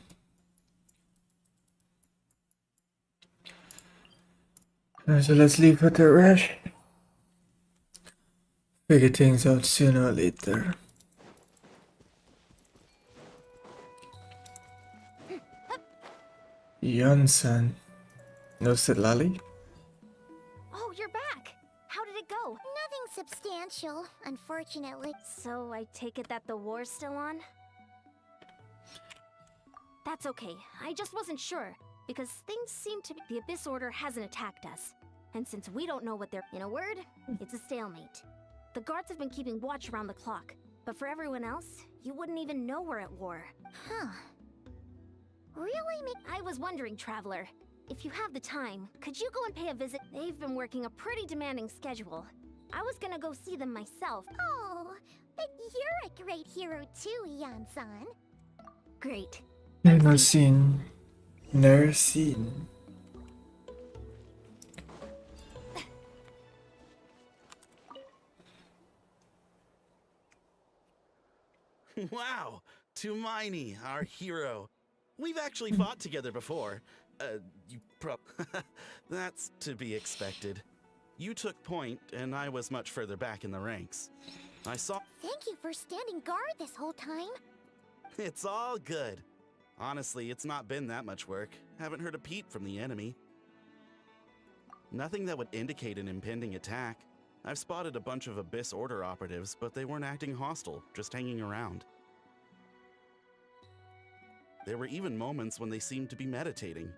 So let's leave her to rest. Figure things out sooner or later. Yon-san. No said Lally? Oh, you're back. How did it go? Nothing substantial, unfortunately. So I take it that the war's still on? That's okay. I just wasn't sure. Because things seem to be... The Abyss Order hasn't attacked us. And since we don't know what they're... In a word, it's a stalemate. The guards have been keeping watch around the clock. But for everyone else, you wouldn't even know we're at war. Huh. Really? I was wondering, Traveler, if you have the time, could you go and pay a visit? They've been working a pretty demanding schedule. I was gonna go see them myself. Oh, but you're a great hero too, Yan-san. Great. Never seen. Never seen. Wow, Tumaini, our hero. We've actually fought together before. That's to be expected. You took point, and I was much further back in the ranks. I saw... Thank you for standing guard this whole time. It's all good. Honestly, it's not been that much work. Haven't heard a peep from the enemy. Nothing that would indicate an impending attack. I've spotted a bunch of Abyss Order operatives, but they weren't acting hostile, just hanging around. There were even moments when they seemed to be meditating.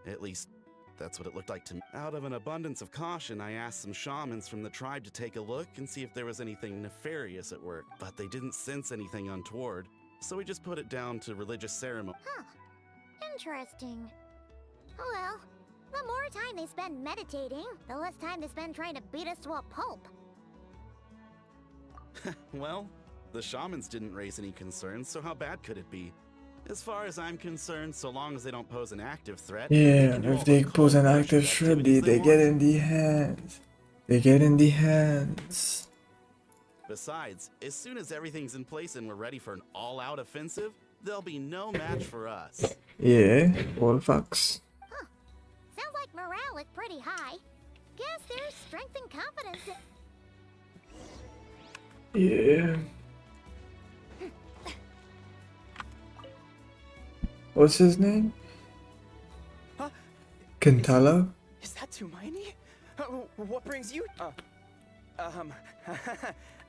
At least, that's what it looked like to me. Out of an abundance of caution, I asked some shamans from the tribe to take a look and see if there was anything nefarious at work, but they didn't sense anything untoward, so we just put it down to religious ceremony. Huh. Interesting. Oh well. The more time they spend meditating, the less time they spend trying to beat us to a pulp. Well, the shamans didn't raise any concerns, so how bad could it be? As far as I'm concerned, so long as they don't pose an active threat... Yeah, if they pose an active threat, they get in the hands. They get in the hands. Besides, as soon as everything's in place and we're ready for an all-out offensive, there'll be no match for us. Yeah, all facts. Huh. Sounds like morale is pretty high. Guess there's strength and confidence in... Yeah. What's his name? Huh? Kentaro? Is that Tumaini? What brings you?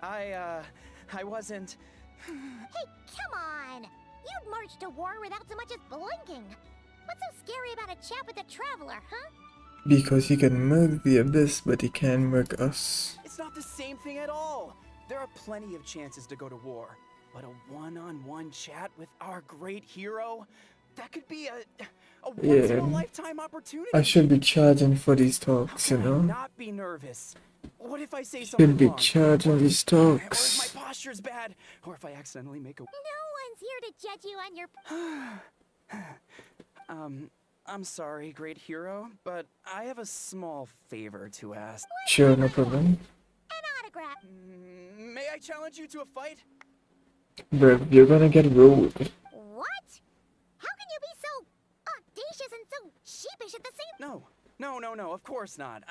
I wasn't. Hey, come on! You'd march to war without so much as blinking. What's so scary about a chat with a traveler, huh? Because he can murk the Abyss, but he can't murk us. It's not the same thing at all. There are plenty of chances to go to war, but a one-on-one chat with our great hero, that could be a once-in-a-lifetime opportunity. I should be charging for these talks, you How can I know? not be nervous? What if I say something Should be wrong? charging these Or if talks. my posture's bad, or if I accidentally make a... No one's here to judge you on your... I'm sorry, great hero, but I have a small favor to ask. Sure, no problem. An autograph. May I challenge you to a fight? But you're gonna get ruled. What? How can you be so audacious and so sheepish at the same... No, of course not.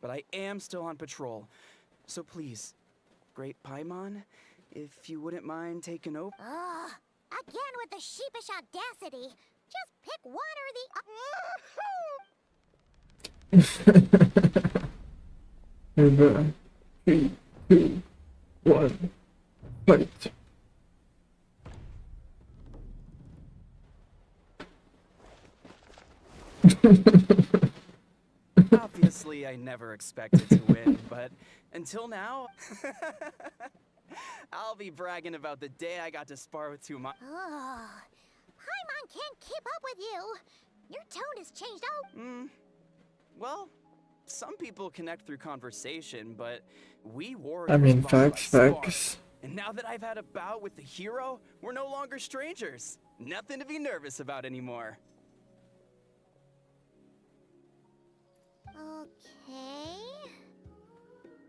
But I am still on patrol. So please, Great Paimon, if you wouldn't mind taking over. Ugh, again with the sheepish audacity. Just pick one or the... 3, 2, 1, fight. Obviously, I never expected to win, but until now, I'll be bragging about the day I got to spar with Tumaini. Ugh. Paimon can't keep up with you. Your tone has changed. Oh, Well, some people connect through conversation, but we I warriors mean, bond by facts, spark. facts. And now that I've had a bout with the hero, we're no longer strangers. Nothing to be nervous about anymore. okay.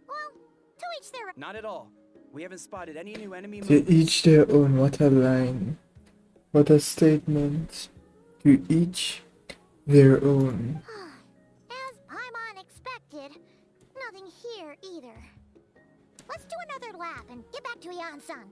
Well, to each their... Not at all. We haven't spotted any new enemy To movements. each their own. What a line. What a statement. To each their own. As Paimon expected, nothing here either. Let's do another lap and get back to Yan-san.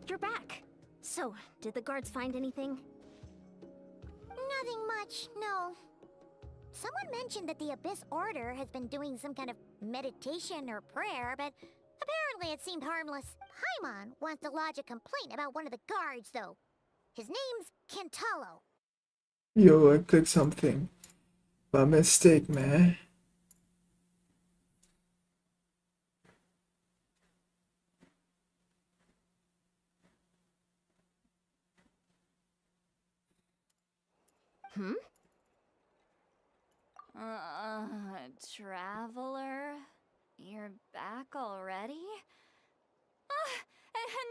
You're back. So, did the guards find anything? Nothing much, no. Someone mentioned that the Abyss Order has been doing some kind of meditation or prayer, but apparently it seemed harmless. Paimon wants to lodge a complaint about one of the guards, though. His name's Kentalo. Yo, I clicked something. By mistake, man. Hmm? Traveler? You're back already?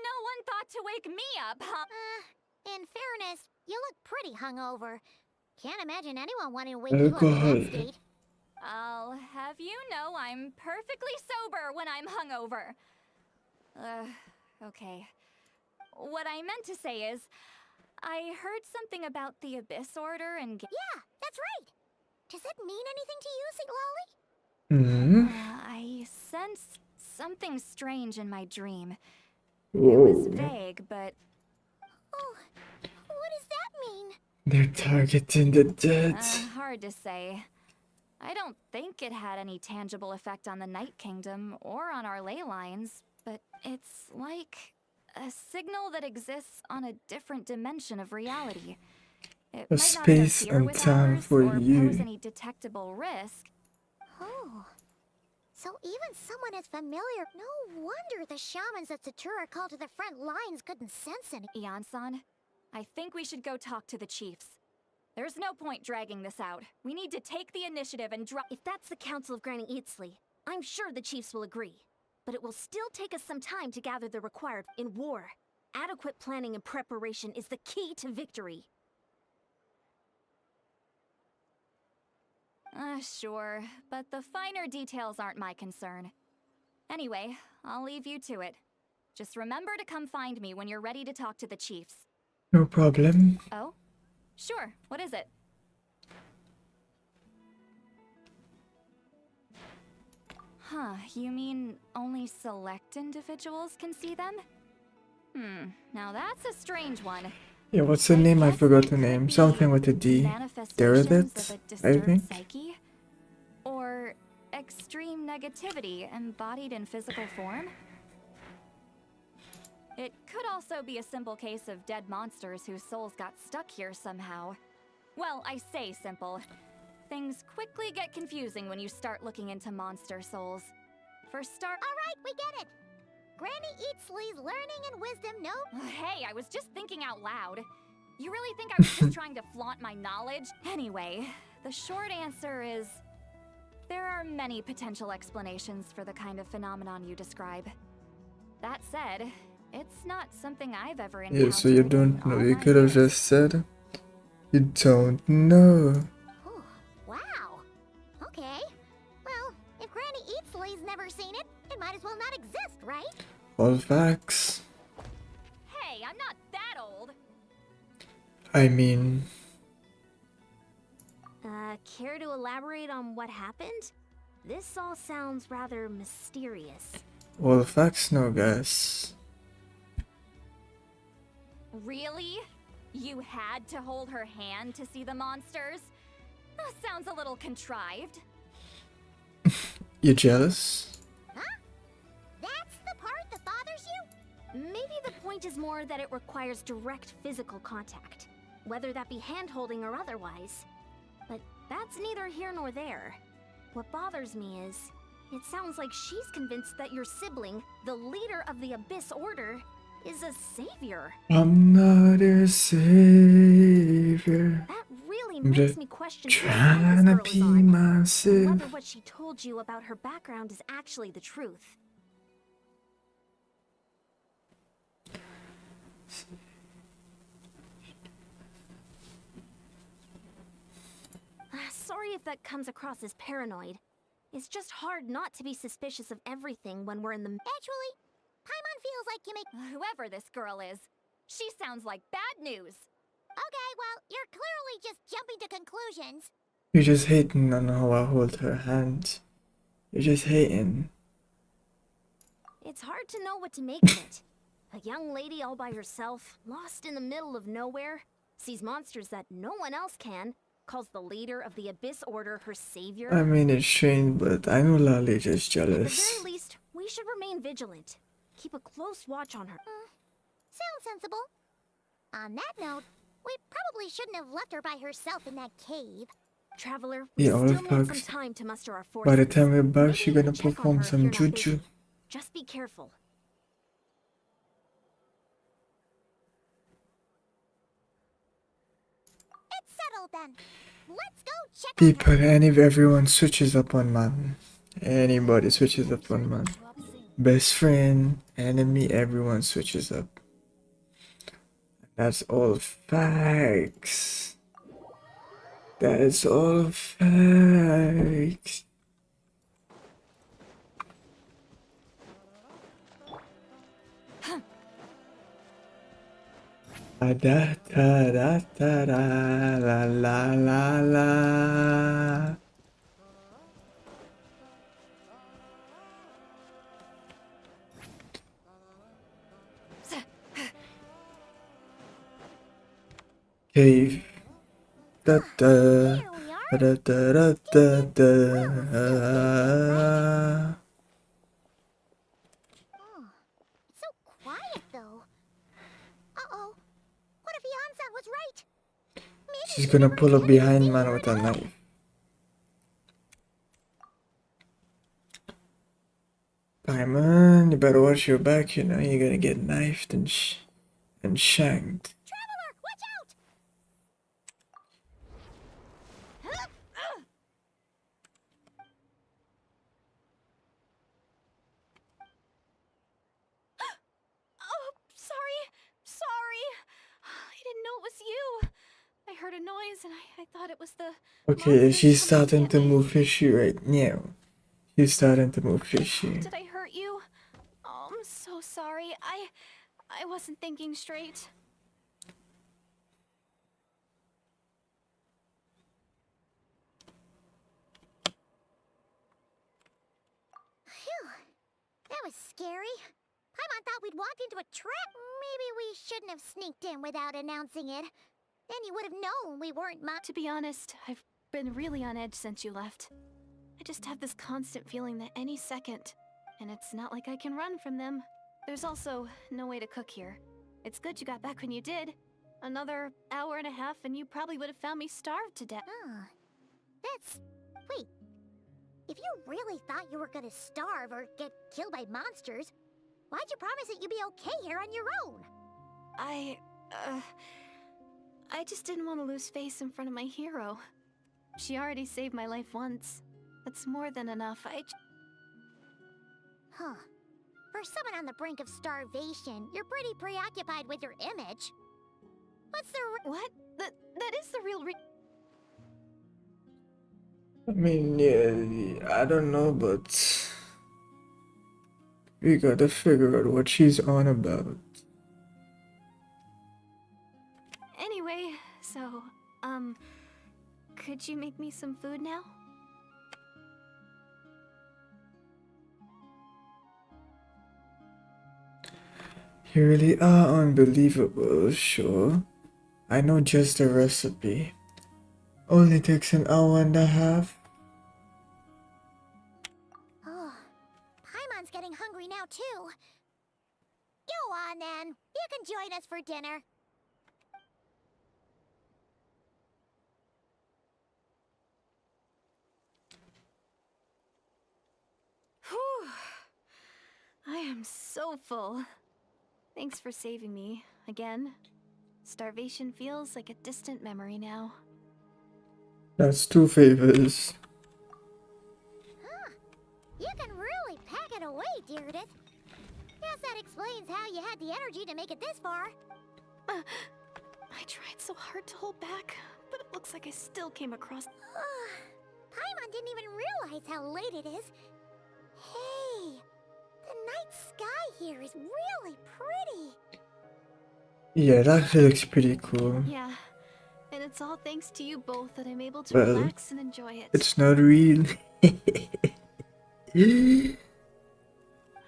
No one thought to wake me up, huh? In fairness, you look pretty hungover. Can't imagine anyone wanting to wake you up in Alcohol. that state. I'll have you know I'm perfectly sober when I'm hungover. Okay. What I meant to say is, I heard something about the Abyss Order and... Yeah, that's right. Does it mean anything to you, Siglali? I sensed something strange in my dream. It Whoa. was vague, but... Oh, what does that mean? They're targeting the dead. hard to say. I don't think it had any tangible effect on the Night Kingdom or on our ley lines, but it's like a signal that exists on a different dimension of reality. It A might space not interfere and with time ours for or you. pose any detectable risk. Oh. So even someone as familiar... No wonder the shamans that Satura called to the front lines couldn't sense any... Ian-san, I think we should go talk to the chiefs. There's no point dragging this out. We need to take the initiative and drop... If that's the Council of Granny Eatsley, I'm sure the chiefs will agree. But it will still take us some time to gather the required... In war, adequate planning and preparation is the key to victory. Sure, but the finer details aren't my concern. Anyway, I'll leave you to it. Just remember to come find me when you're ready to talk to the chiefs. No problem. Oh? Sure, what is it? Huh, you mean only select individuals can see them? Now that's a strange one. Yeah, what's the name? I forgot the name. Something with a D. Derivate, I think. Psyche? Or extreme negativity embodied in physical form? It could also be a simple case of dead monsters whose souls got stuck here somehow. Well, I say simple. Things quickly get confusing when you start looking into monster souls. For start- Alright, we get it! Granny Eatsley's learning and wisdom, no? Hey, I was just thinking out loud. You really think I was just trying to flaunt my knowledge? Anyway, the short answer is... there are many potential explanations for the kind of phenomenon you describe. That said, it's not something I've ever encountered. Yeah, so you don't in know. all You my could have years. just said, you don't know. Oh, wow. Okay. Well, if Granny Eatsley's never seen it, it might as well not exist, right? All facts. Hey, I'm not that old. I mean, Care to elaborate on what happened? This all sounds rather mysterious. all facts, no guys. Really? You had to hold her hand to see the monsters? Sounds a little contrived. You jealous? Huh? That's the part that bothers you? Maybe the point point is more that it requires direct physical contact, whether that be hand-holding or otherwise. But that's neither here nor there. What bothers me is, it sounds like she's convinced that your sibling, the leader of the Abyss Order, is a savior. I'm not a savior. That really I'm makes just me question trying to be and myself. whether what she told you about her background is actually the truth. Sorry if that comes across as paranoid. It's just hard not to be suspicious of everything when we're in the... Actually, Paimon feels like you make... Whoever this girl is, she sounds like bad news. Okay, well, you're clearly just jumping to conclusions. You're just hating on how I hold her hand. You're just hating. It's hard to know what to make of it. A young lady all by herself, lost in the middle of nowhere, sees monsters that no one else can, calls the leader of the Abyss Order her savior. I mean, it's strange, but I know Lolly just At the jealous. very least, we should remain vigilant. Keep a close watch on her. Sounds sensible. On that note, we probably shouldn't have left her by herself in that cave. Traveler, we Yeah, all still need some facts. time to muster our forces. By the time we're back, Maybe she's we gonna can check on perform her if some you're not busy. juju. Just be careful. It's settled then. Let's go check People, on her. and if everyone switches up on man, anybody switches up on man, best friend, enemy, everyone switches up. That's all facts. That is all facts. Da da da da da da la la la la. Cave. Da da Here we are. da da da da da. Oh, so quiet though. Uh-oh. What if Yansan was right? Maybe She's she gonna never pull up intended to behind stay man here with at a all. knife. Paimon, you better watch your back, you know, you're gonna get knifed and shanked. Traveler, watch out! Oh, sorry. Sorry. I didn't know it was you. I heard a noise and I thought it was the... Okay, monsters she's coming starting get to me. move fishy right now. She's starting to move fishy. Did I hurt you? Oh, I'm so sorry. I wasn't thinking straight. Phew. That was scary. Paimon thought we'd walked into a trap. Maybe we shouldn't have sneaked in without announcing it. Then you would have known we weren't To be honest, I've been really on edge since you left. I just have this constant feeling that any second, and it's not like I can run from them. There's also no way to cook here. It's good you got back when you did. Another hour and a half and you probably would have found me starved to death. That's... Wait. If you really thought you were gonna starve or get killed by monsters, why'd you promise that you'd be okay here on your own? I just didn't want to lose face in front of my hero. She already saved my life once. That's more than enough. Huh. For someone on the brink of starvation, you're pretty preoccupied with your image. What's the... What? That is the real I mean, yeah, I don't know, but we gotta figure out what she's on about. Anyway, so, could you make me some food now? You really are unbelievable, sure. I know just the recipe. Only takes an hour and a half. Oh, Paimon's getting hungry now too. Go on then. You can join us for dinner. Whew. I am so full. Thanks for saving me, again. Starvation feels like a distant memory now. That's 2 favors. Huh. You can really pack it away, Deardith. Guess that explains how you had the energy to make it this far. I tried so hard to hold back, but it looks like I still came across... Paimon didn't even realize how late it is. Hey, the night sky here is really pretty. Yeah, that looks pretty cool. Yeah, and it's all thanks to you both that I'm able to Well, relax and enjoy it. It's not real.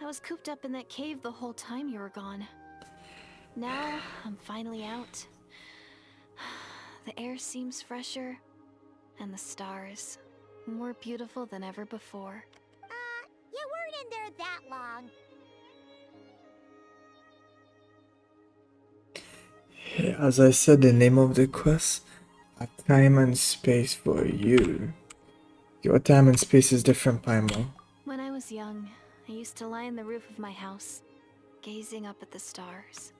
I was cooped up in that cave the whole time you were gone. Now, I'm finally out. The air seems fresher, and the stars more beautiful than ever before. You weren't in there that long. As I said, the name of the quest, a time and space for you. Your time and space is different, Paimon. When I was young, I used to lie on the roof of my house, gazing up at the stars.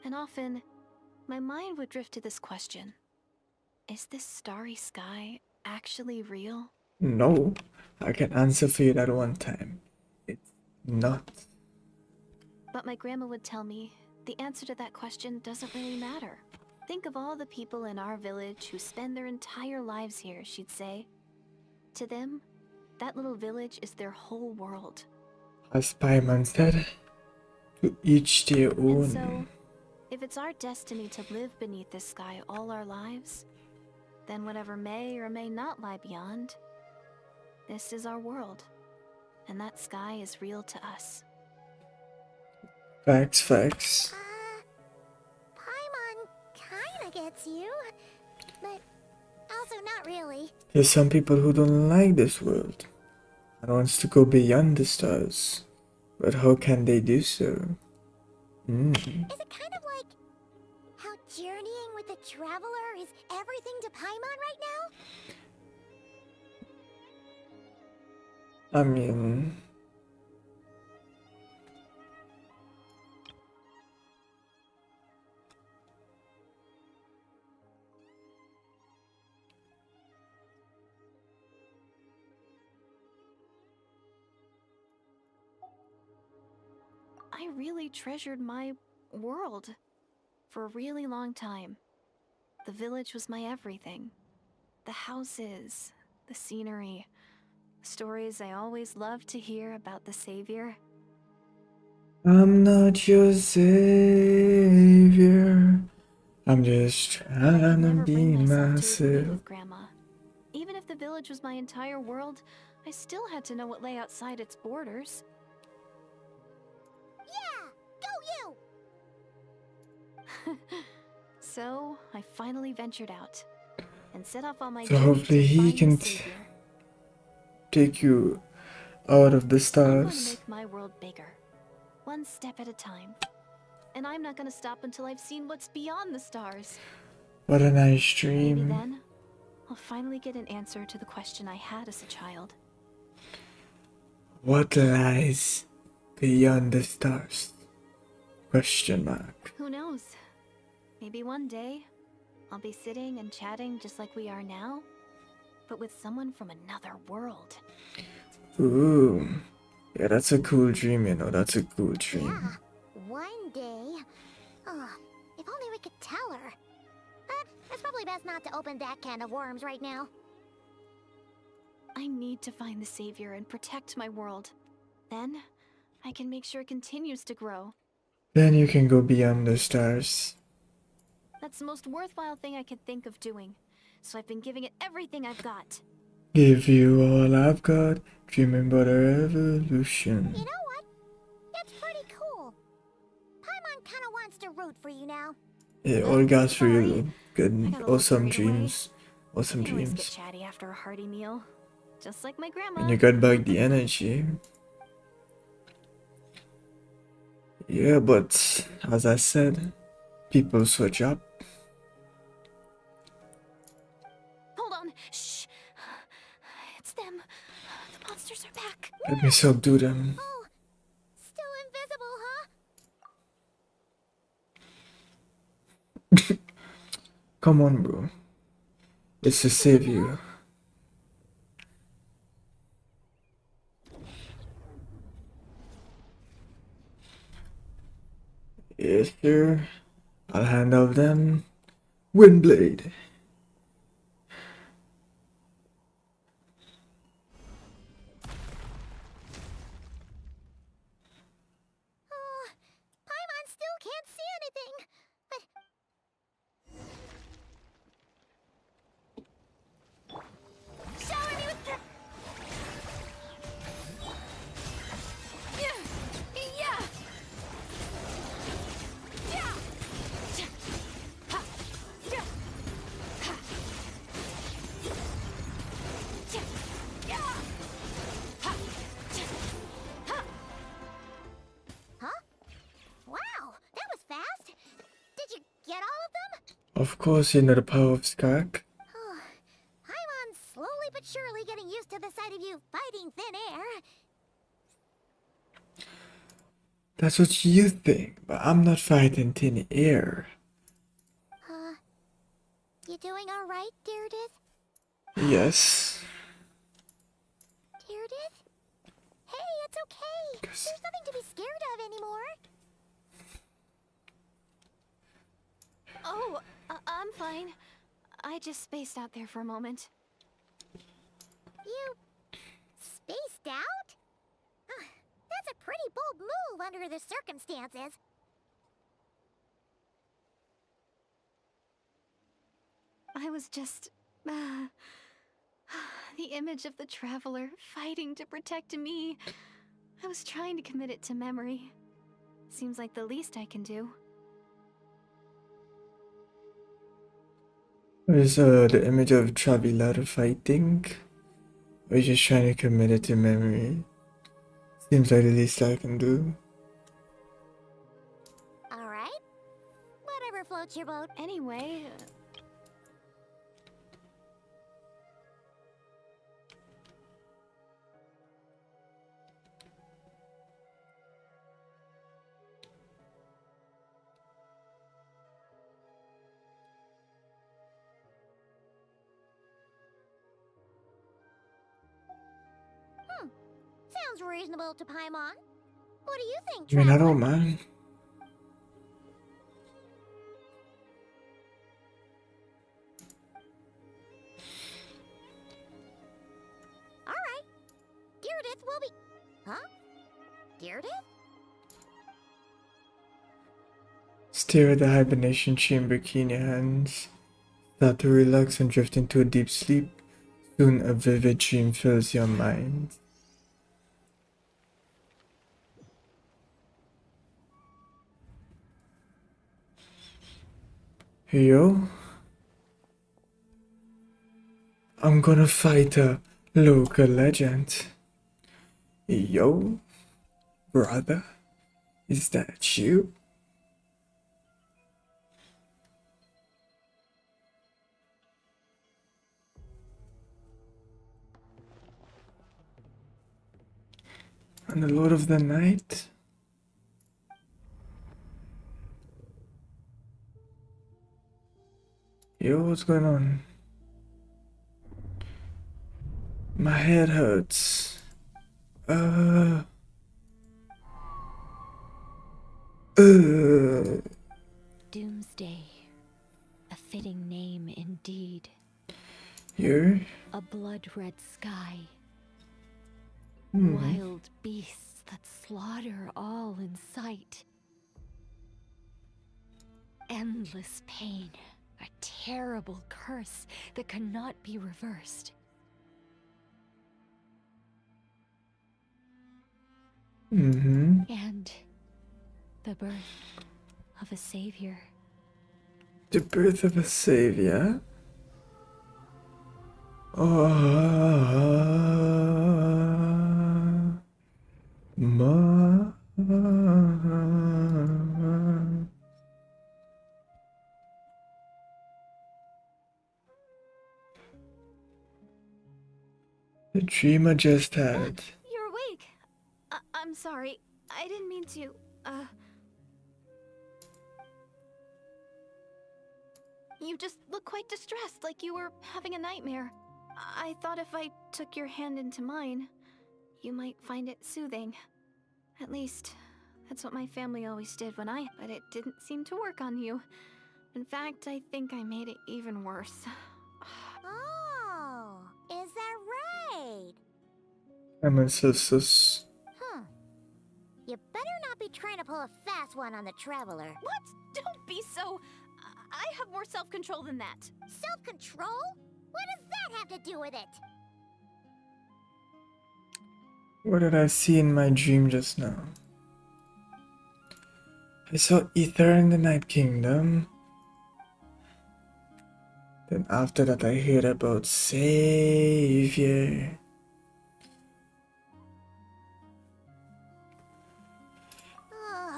And often, my mind would drift to this question. Is this starry sky actually real? No, I can answer for you that one time. It's not. But my grandma would tell me the answer to that question doesn't really matter. Think of all the people in our village who spend their entire lives here, she'd say. To them, that little village is their whole world. As Paimon said, to each their own. And so, if it's our destiny to live beneath this sky all our lives, then whatever may or may not lie beyond, this is our world, and that sky is real to us. Facts, facts. Paimon kinda gets you, but also not really. There's some people who don't like this world and wants to go beyond the stars. But how can they do so? Is it kind of like how journeying with the Traveler is everything to Paimon right now? I mean... I really treasured my world for a really long time. The village was my everything. The houses, the scenery, stories I always loved to hear about the Savior. I'm not your savior. I'm just But I could trying to never be bring myself to agree myself. with Grandma. Even if the village was my entire world, I still had to know what lay outside its borders. Yeah! Go you! So, I finally ventured out and set off on my So journey hopefully to he find can the Savior. take you out of the I'm going to stars. make my world bigger, one step at a time. And I'm not going to stop until I've seen what's beyond the stars. What a nice Maybe dream. then, I'll finally get an answer to the question I had as a child. What lies beyond the stars? Question mark. Who knows? Maybe one day, I'll be sitting and chatting just like we are now, but with someone from another world. Ooh. Yeah, that's a cool dream, you know. That's a cool dream. Yeah, one day. Oh, if only we could tell her. But it's probably best not to open that can of worms right now. I need to find the Savior and protect my world. Then, I can make sure it continues to grow. Then you can go beyond the stars. That's the most worthwhile thing I could think of doing. So I've been giving it everything I've got. Give you all I've got, dreaming about a revolution. You know what? That's pretty cool. Paimon kinda wants to root for you now. Yeah, all God's for Sorry. you. I Good, got a little awesome carried away. dreams. Awesome I always get dreams. chatty after a hearty meal. Just like my grandma. And you got back the energy. Yeah, but as I said, people switch up. Hold on. Shh. It's them. The monsters are back. Let me subdue them. Oh, still invisible, huh? Come on, bro. It's to save you. Yes, sir. I'll handle them. Windblade. Oh, Paimon still can't see anything. But shower me with the... Yeah. Yeah. Yeah. Ha. Yeah. Ha. Yeah. Ha. Ha. Huh? Wow, that was fast. Did you get all of them? Of course, you know the power of Skak. Oh, Paimon's slowly but surely getting used to the sight of you fighting thin air. That's what you think, but I'm not fighting thin air. You doing alright, Deirdith? Yes. Deirdith? Hey, it's okay. There's nothing to be scared of anymore. Oh, I'm fine. I just spaced out there for a moment. You... spaced out? That's a pretty bold move under the circumstances. I was just... the image of the Traveler fighting to protect me. I was trying to commit it to memory. Seems like the least I can do. Is the image of Travilar fighting? Or you just trying to commit it to memory? Seems like the least I can do. Alright. Whatever floats your boat. Anyway... Sounds reasonable to Paimon. What do you think, I mean, I Traveler? don't mind. Alright. Deirdith will be... Huh? Deirdith? Stare at the hibernation chamber key in your hands. Start to relax and drift into a deep sleep. Soon a vivid dream fills your mind. Hey yo. I'm gonna fight a local legend. Yo, brother, is that you? And the Lord of the Night? Yo, what's going on? My head hurts. Doomsday. A fitting name indeed. You? A blood-red sky. Hmm. Wild beasts that slaughter all in sight. Endless pain. A terrible curse that cannot be reversed. Mm-hmm. And the birth of a savior. The birth of a savior? The dream I just had. You're awake. I'm sorry. I didn't mean to, You just look quite distressed, like you were having a nightmare. I thought if I took your hand into mine, you might find it soothing. At least, that's what my family always did but it didn't seem to work on you. In fact, I think I made it even worse. Oh, is that right? I'm a sus. You better not be trying to pull a fast one on the traveler. What? Don't be so... I have more self-control than that. Self-control? What does that have to do with it? What did I see in my dream just now? I saw Ether in the Night Kingdom. Then after that I heard about Savior.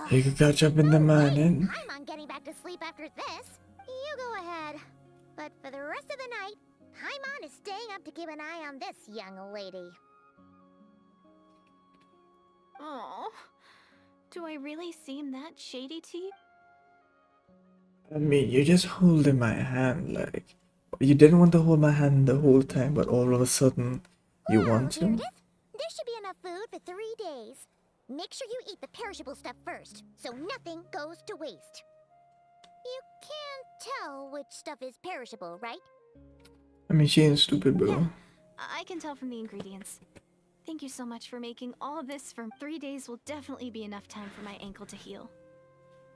You could catch up in the morning. I'm on getting back to sleep after this. You go ahead. But for the rest of the night, Paimon is staying up to keep an eye on this young lady. Oh, do I really seem that shady to you? I mean, you're just holding my hand, like... You didn't want to hold my hand the whole time, but all of a sudden, you want to? Meredith, there should be enough food for 3 days. Make sure you eat the perishable stuff first, so nothing goes to waste. You can't tell which stuff is perishable, right? I mean, she ain't stupid, bro. Yeah, I can tell from the ingredients. Thank you so much for making all this. For 3 days will definitely be enough time for my ankle to heal.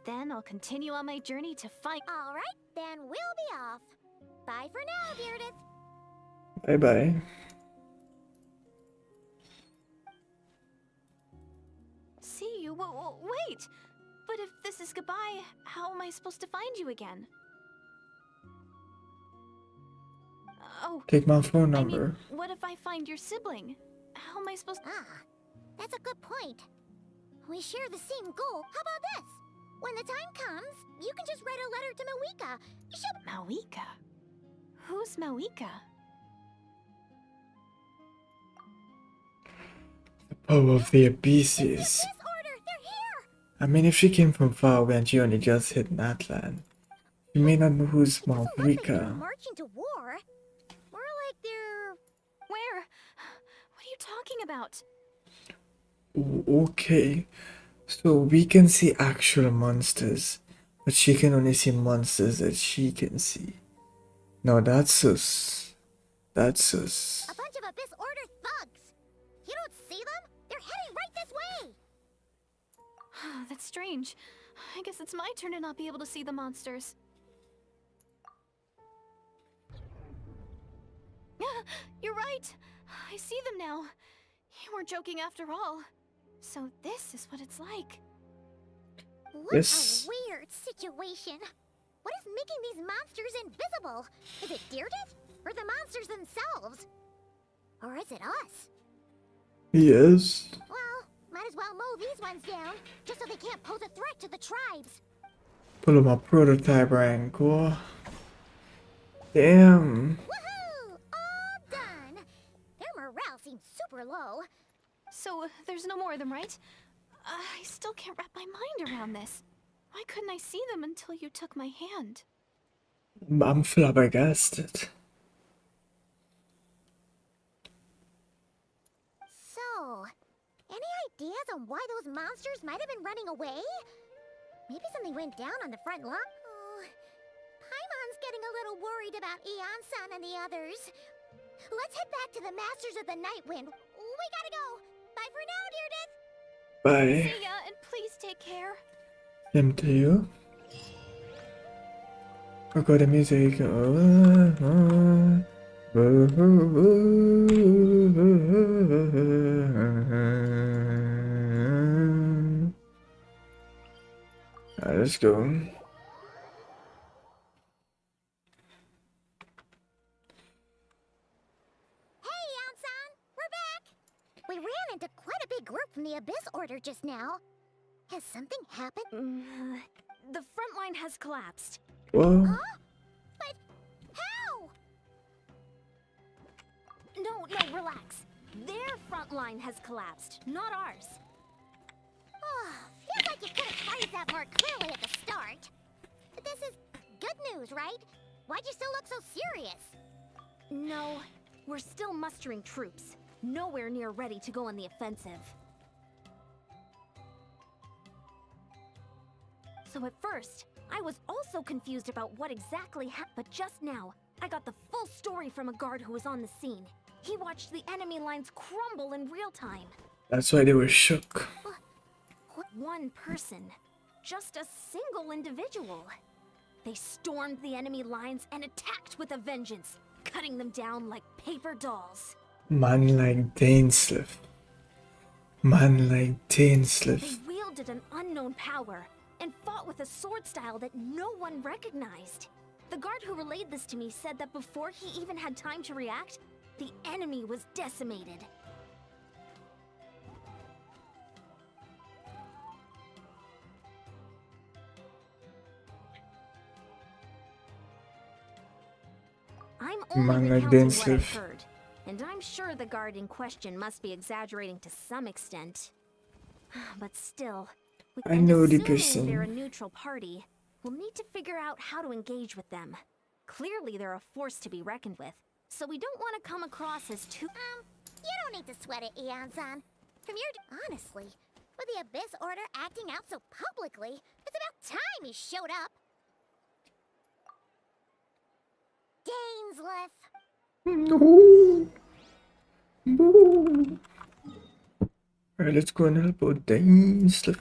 Then I'll continue on my journey to find... All right, then we'll be off. Bye for now, Beardeth. Bye-bye. See you? Wait! But if this is goodbye, how am I supposed to find you again? Oh, Take my phone I number. mean, what if I find your sibling? How am I supposed to... That's a good point. We share the same goal. How about this? When the time comes, you can just write a letter to Mawika. Mawika? Who's Mawika? The power of the abysses. This order, they're here! I mean, if she came from far away and she only just hit Natlan, you may not know who's They're Malvika. marching to war. More like they're... Where? What are you talking about? Okay, so we can see actual monsters, but she can only see monsters that she can see. Now that's sus. That's sus. a bunch of Abyss Order thugs. You don't see them? They're heading right this way. That's strange. I guess it's my turn to not be able to see the monsters. You're right. I see them now. You weren't joking after all. So this is what it's like. What Yes. a weird situation. What is making these monsters invisible? Is it Deerdith? Or the monsters themselves? Or is it us? Yes. Well, might as well mow these ones down, just so they can't pose a threat to the tribes. Pull up my prototype rancor. Damn. Woohoo! All done! Their morale seems super low. So there's no more of them, right? I still can't wrap my mind around this. Why couldn't I see them until you took my hand? I'm flabbergasted. So, any ideas on why those monsters might have been running away? Maybe something went down on the front line? Oh, Paimon's getting a little worried about Eon-san and the others. Let's head back to the Masters of the Night Wind. We gotta go. Bye for now, Deerdith. Bye. See ya, and please take care. Same to you. I got the music. Alright, let's go. Hey, Eon-san. We're back. We ran into quite a big group from the Abyss Order just now. Has something happened? The front line has collapsed. Well, Huh? But how? No, relax. front line has collapsed, not ours. Oh, feels like you could have phrased that more clearly at the start. But this is good news, right? Why'd you still look so serious? No, we're still mustering troops. Nowhere near ready to go on the offensive. So at first, I was also confused about what exactly happened, but just now, I got the full story from a guard who was on the scene. He watched the enemy lines crumble in real time. That's why they were shook. One person. Just a single individual. They stormed the enemy lines and attacked with a vengeance, cutting them down like paper dolls. Man like Dainsleif. Man like Dainsleif. They wielded an unknown power and fought with a sword style that no one recognized. The guard who relayed this to me said that before he even had time to react, the enemy was decimated. I'm only Man like recounting what I've Dainsleif. heard, and I'm sure the guard in question must be exaggerating to some extent. But still, I know the assuming they're a person. neutral party, we'll need to figure out how to engage with them. Clearly, they're a force to be reckoned with, so we don't want to come across as too. You don't need to sweat it, Eon-san. From your... Honestly, with the Abyss Order acting out so publicly, it's about time he showed up. Dainsleif. No. No. Alright, let's go and help out Dainsleif.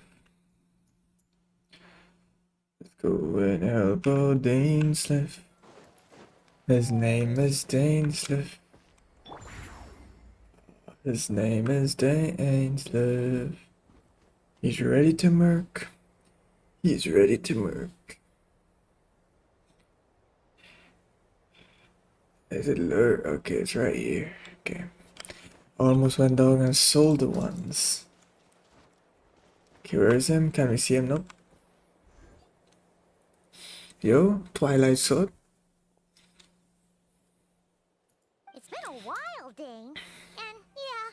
Let's go and help out Dainsleif. His name is Dainsleif. His name is Dainsleif. He's ready to murk. He's ready to murk. Is it lure? Okay, it's right here. Okay. Almost went down and sold the ones. Okay, where is him? Can we see him now? Yo, Twilight Sword. It's been a while, Dane. And yeah,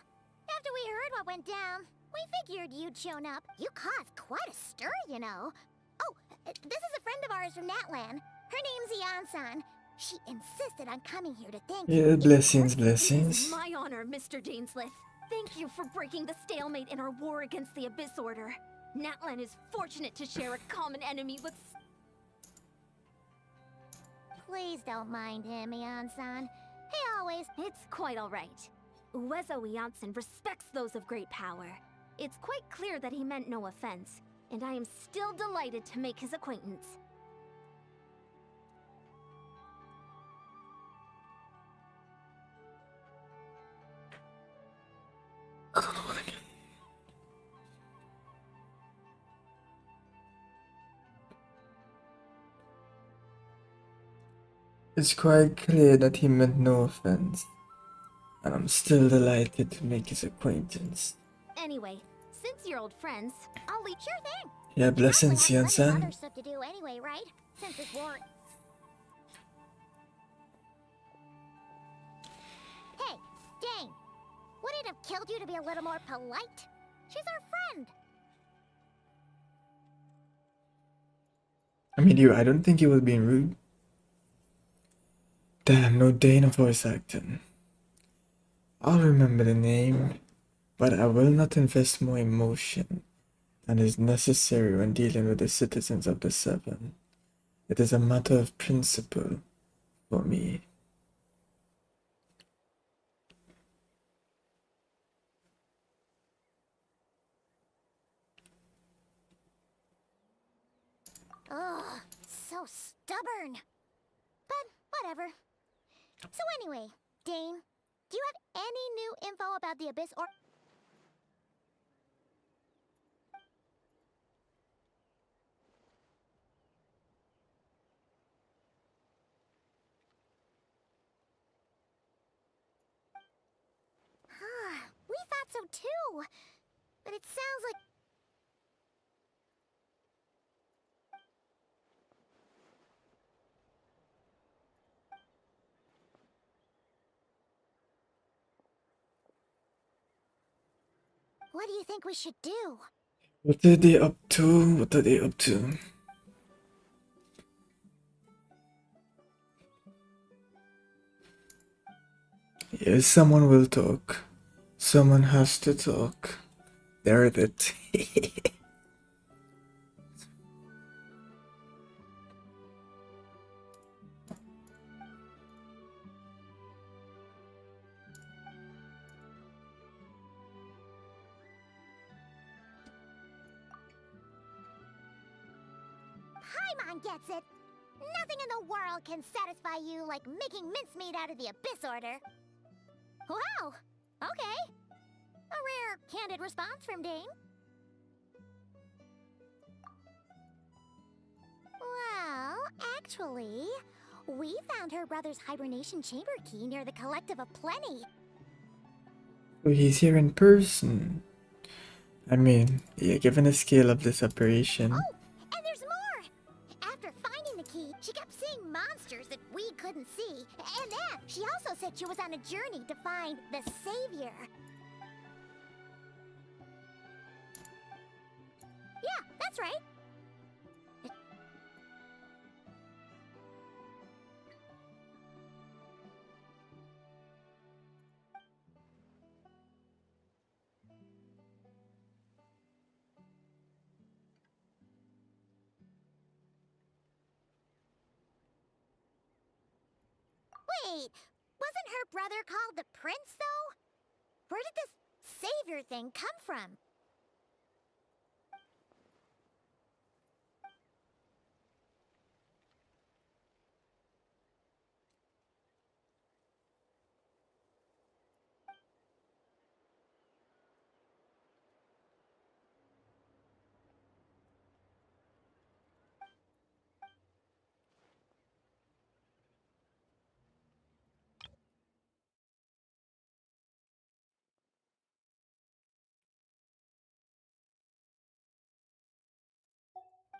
after we heard what went down, we figured you'd shown up. You caused quite a stir, you know. Oh, this is a friend of ours from Natlan. Her name's Eon-san. She insisted on coming here to thank you. Yeah, blessings, It blessings. is my honor, Mr. Dainsleif. Thank you for breaking the stalemate in our war against the Abyss Order. Natlan is fortunate to share a common enemy with... Please don't mind him, Eon-san. He always... It's quite all right. Uezo Janssen respects those of great power. It's quite clear that he meant no offense, and I am still delighted to make his acquaintance. It's quite clear that he meant no offense, and I'm still delighted to make his acquaintance. Anyway, since you're old friends, I'll leave. Sure thing. Yeah, blessings, Probably have plenty of Yan-san. other stuff to do anyway, right? Since this war... Hey, Dane. Would it have killed you to be a little more polite? She's our friend. I mean, I don't think he was being rude. Damn, no Dana voice acting. I'll remember the name, but I will not invest more emotion than is necessary when dealing with the citizens of the Seven. It is a matter of principle for me. Ugh, so stubborn. But whatever. So anyway, Dane, do you have any new info about the Abyss or... We thought so too. But it sounds like... What do you think we should do? What are they up to? What are they up to? Yes, someone will talk. Someone has to talk. There it is. Paimon gets it. Nothing in the world can satisfy you like making mincemeat out of the Abyss Order. Wow, okay. A rare, candid response from Dame. Well, actually, we found her brother's hibernation chamber key near the Collective of Plenty. Oh, he's here in person. I mean, yeah, given the scale of this operation. Oh, and there's more! After finding the key, she kept seeing monsters that we couldn't see. And then, she also said she was on a journey to find the Savior. Yeah, that's right. Wait, wasn't her brother called the Prince, though? Where did this Savior thing come from?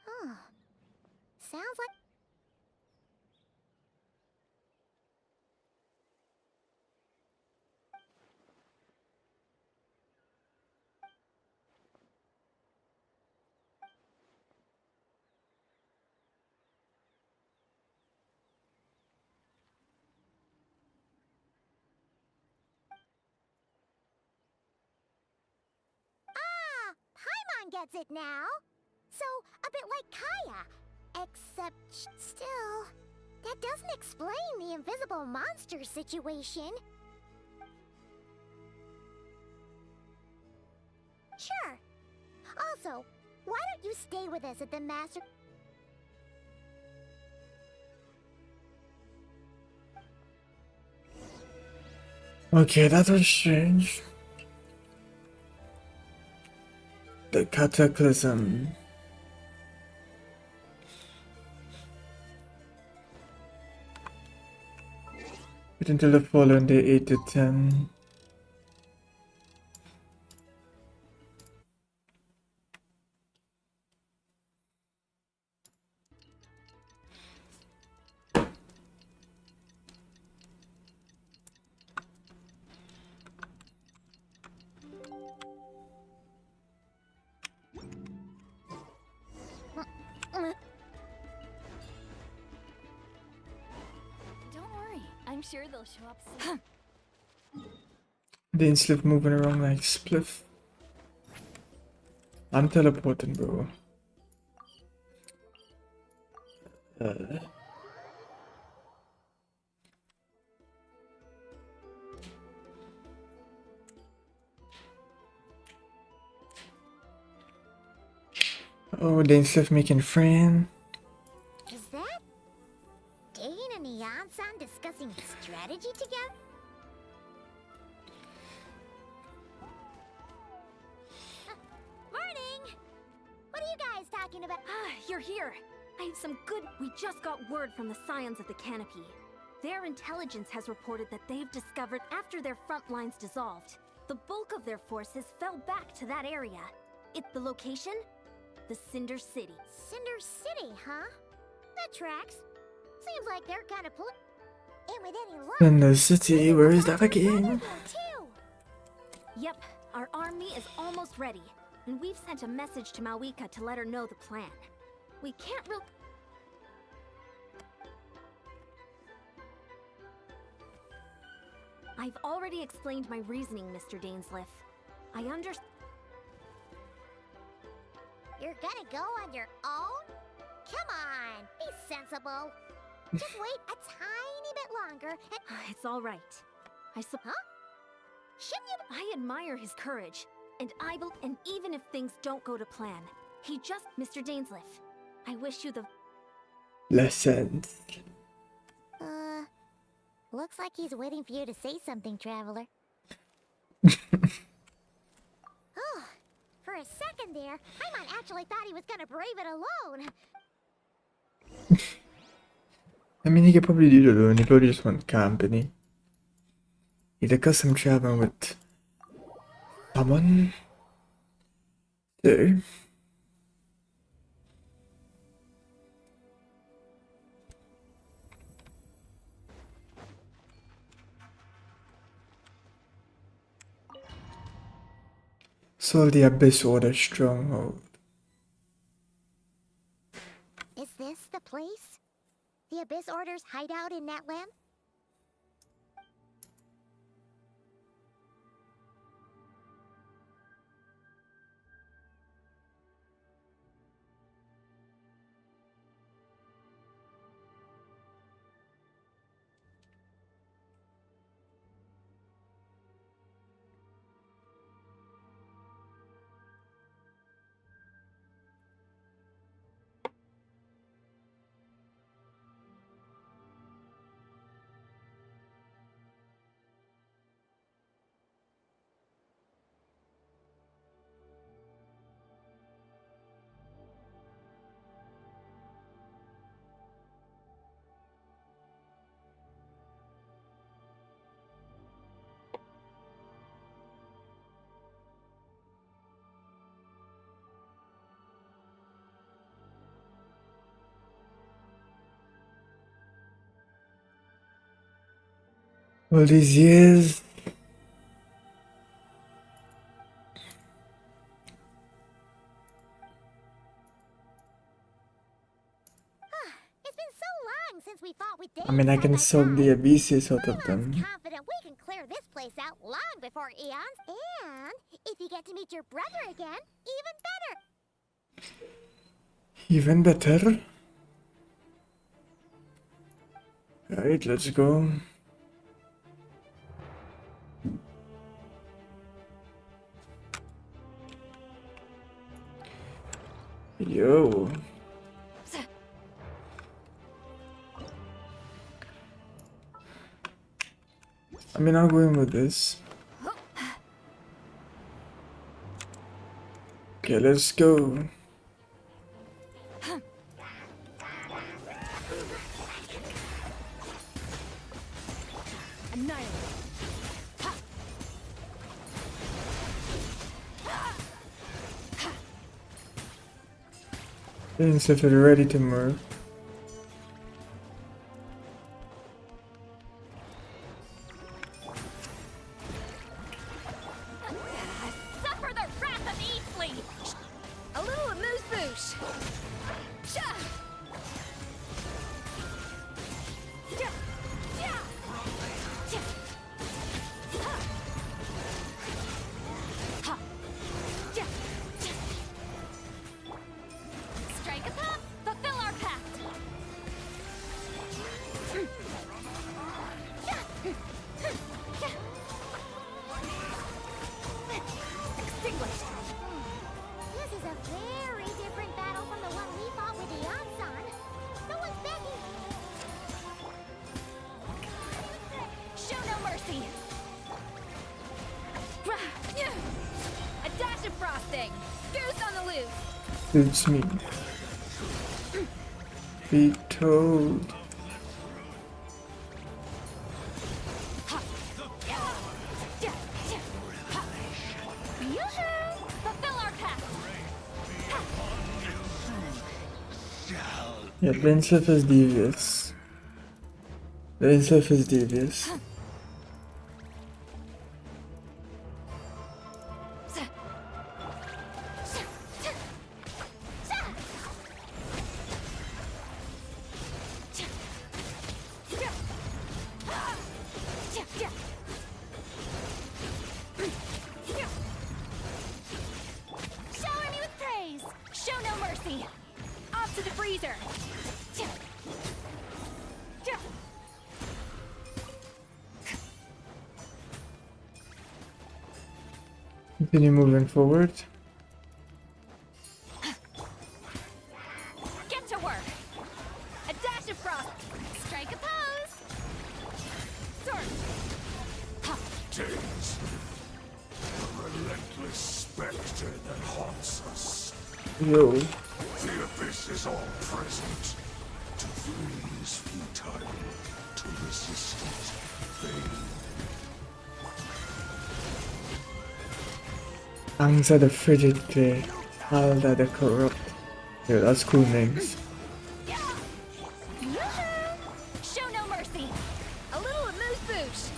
Huh. Sounds like... Ah! Paimon gets it now! So, a bit like Kaya. Except, still... That doesn't explain the invisible monster situation. Sure. Also, why don't you stay with us at the Master... Okay, that was strange. The Cataclysm. Wait until the following day, 8 to 10. Don't worry, I'm sure they'll show up soon. Dane Spliff moving around like Spliff. I'm teleporting, bro. Oh, Dane Spliff making friend. Is that... Dane and Neon-san discussing strategy together? Morning! What are you guys talking about? Ah, you're here. I have some good... We just got word from the Scions of the Canopy. Their intelligence has reported that they've discovered after their front lines dissolved, the bulk of their forces fell back to that area. The location? The Cinder City. Cinder City, huh? That tracks. Seems like they're kind of and with any luck... In the city, where is that again? Yep, Our army is almost ready, and we've sent a message to Mawika to let her know the plan. We can't real... I've already explained my reasoning, Mr. Dainsleif. I understand. You're gonna go on your own? Come on, be sensible. Just wait a tiny bit longer and... It's all right. Huh? Shouldn't you... I admire his courage, and and even if things don't go to plan, he just... Mr. Dainsleif, I wish you the... Lessons. Looks like he's waiting for you to say something, Traveler. Oh, for a second there, Paimon actually thought he was gonna brave it alone. I mean, he could probably do it alone. He probably just want company. He's accustomed traveling with someone. So. Saw the Abyss Order stronghold. Is this the place? The Abyss Order's hideout in that land? All these years. It's been so long since we fought with I mean, I can solve the abysses out of them. confident we can clear this place out long before eons. And if you get to meet your brother again, even better. Even better. Alright, let's go. Yo. I mean, I'll go in with this. Okay, let's go. Since if they're ready to move. Suffer the wrath of Eastly! A little amuse-bouche! Strike a pop! Fulfill our pact! Extinguished! This is a very different battle from the one we fought with the Archon. No one's begging. Show no mercy! A dash of frosting! Goose on the loose! Suits me. Be told. Fulfill our pact! Yeah, Dainsleif is devious. Dainsleif is devious. Continue moving forward. Get to work. A dash of frost. Strike a pose. Sword. Days. The relentless specter that haunts us. Yo. The abyss is all present. To flee is futile. To resist it, vain. Angza the Frigid Clay. Alda the Corrupt. Yo, that's cool names. Show no mercy. A little amuse bouche.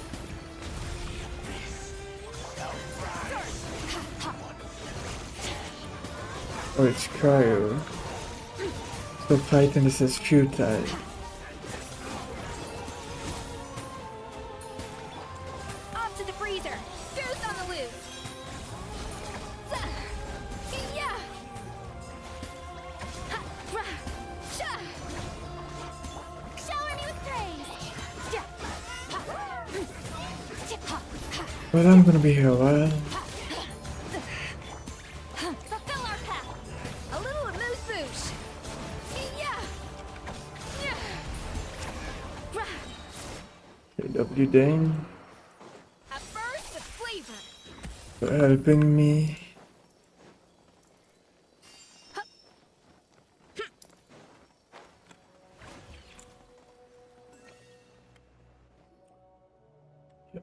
Oh, it's Cryo. So fighting this is futile. Off to the freezer. Goose on the loose. Yeah. Shower me with praise. Well, I'm gonna be here a while. Fulfill our path. A little amuse bouche. Yeah. W Dane A burst of flavor. for helping me.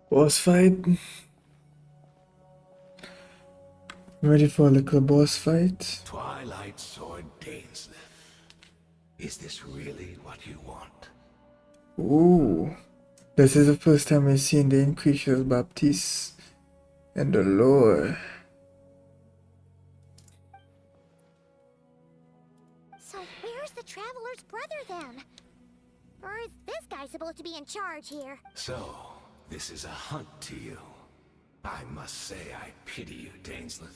Boss fight. Ready for a little boss fight? Twilight Sword Dainsleif. Is this really what you want? Ooh. This is the first time I've seen the Increases Baptiste and the lore. So where's the Traveler's brother then? Or is this guy supposed to be in charge here? So, this is a hunt to you. I must say I pity you, Dainsleif.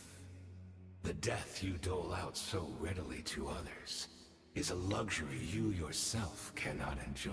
The death you dole out so readily to others is a luxury you yourself cannot enjoy.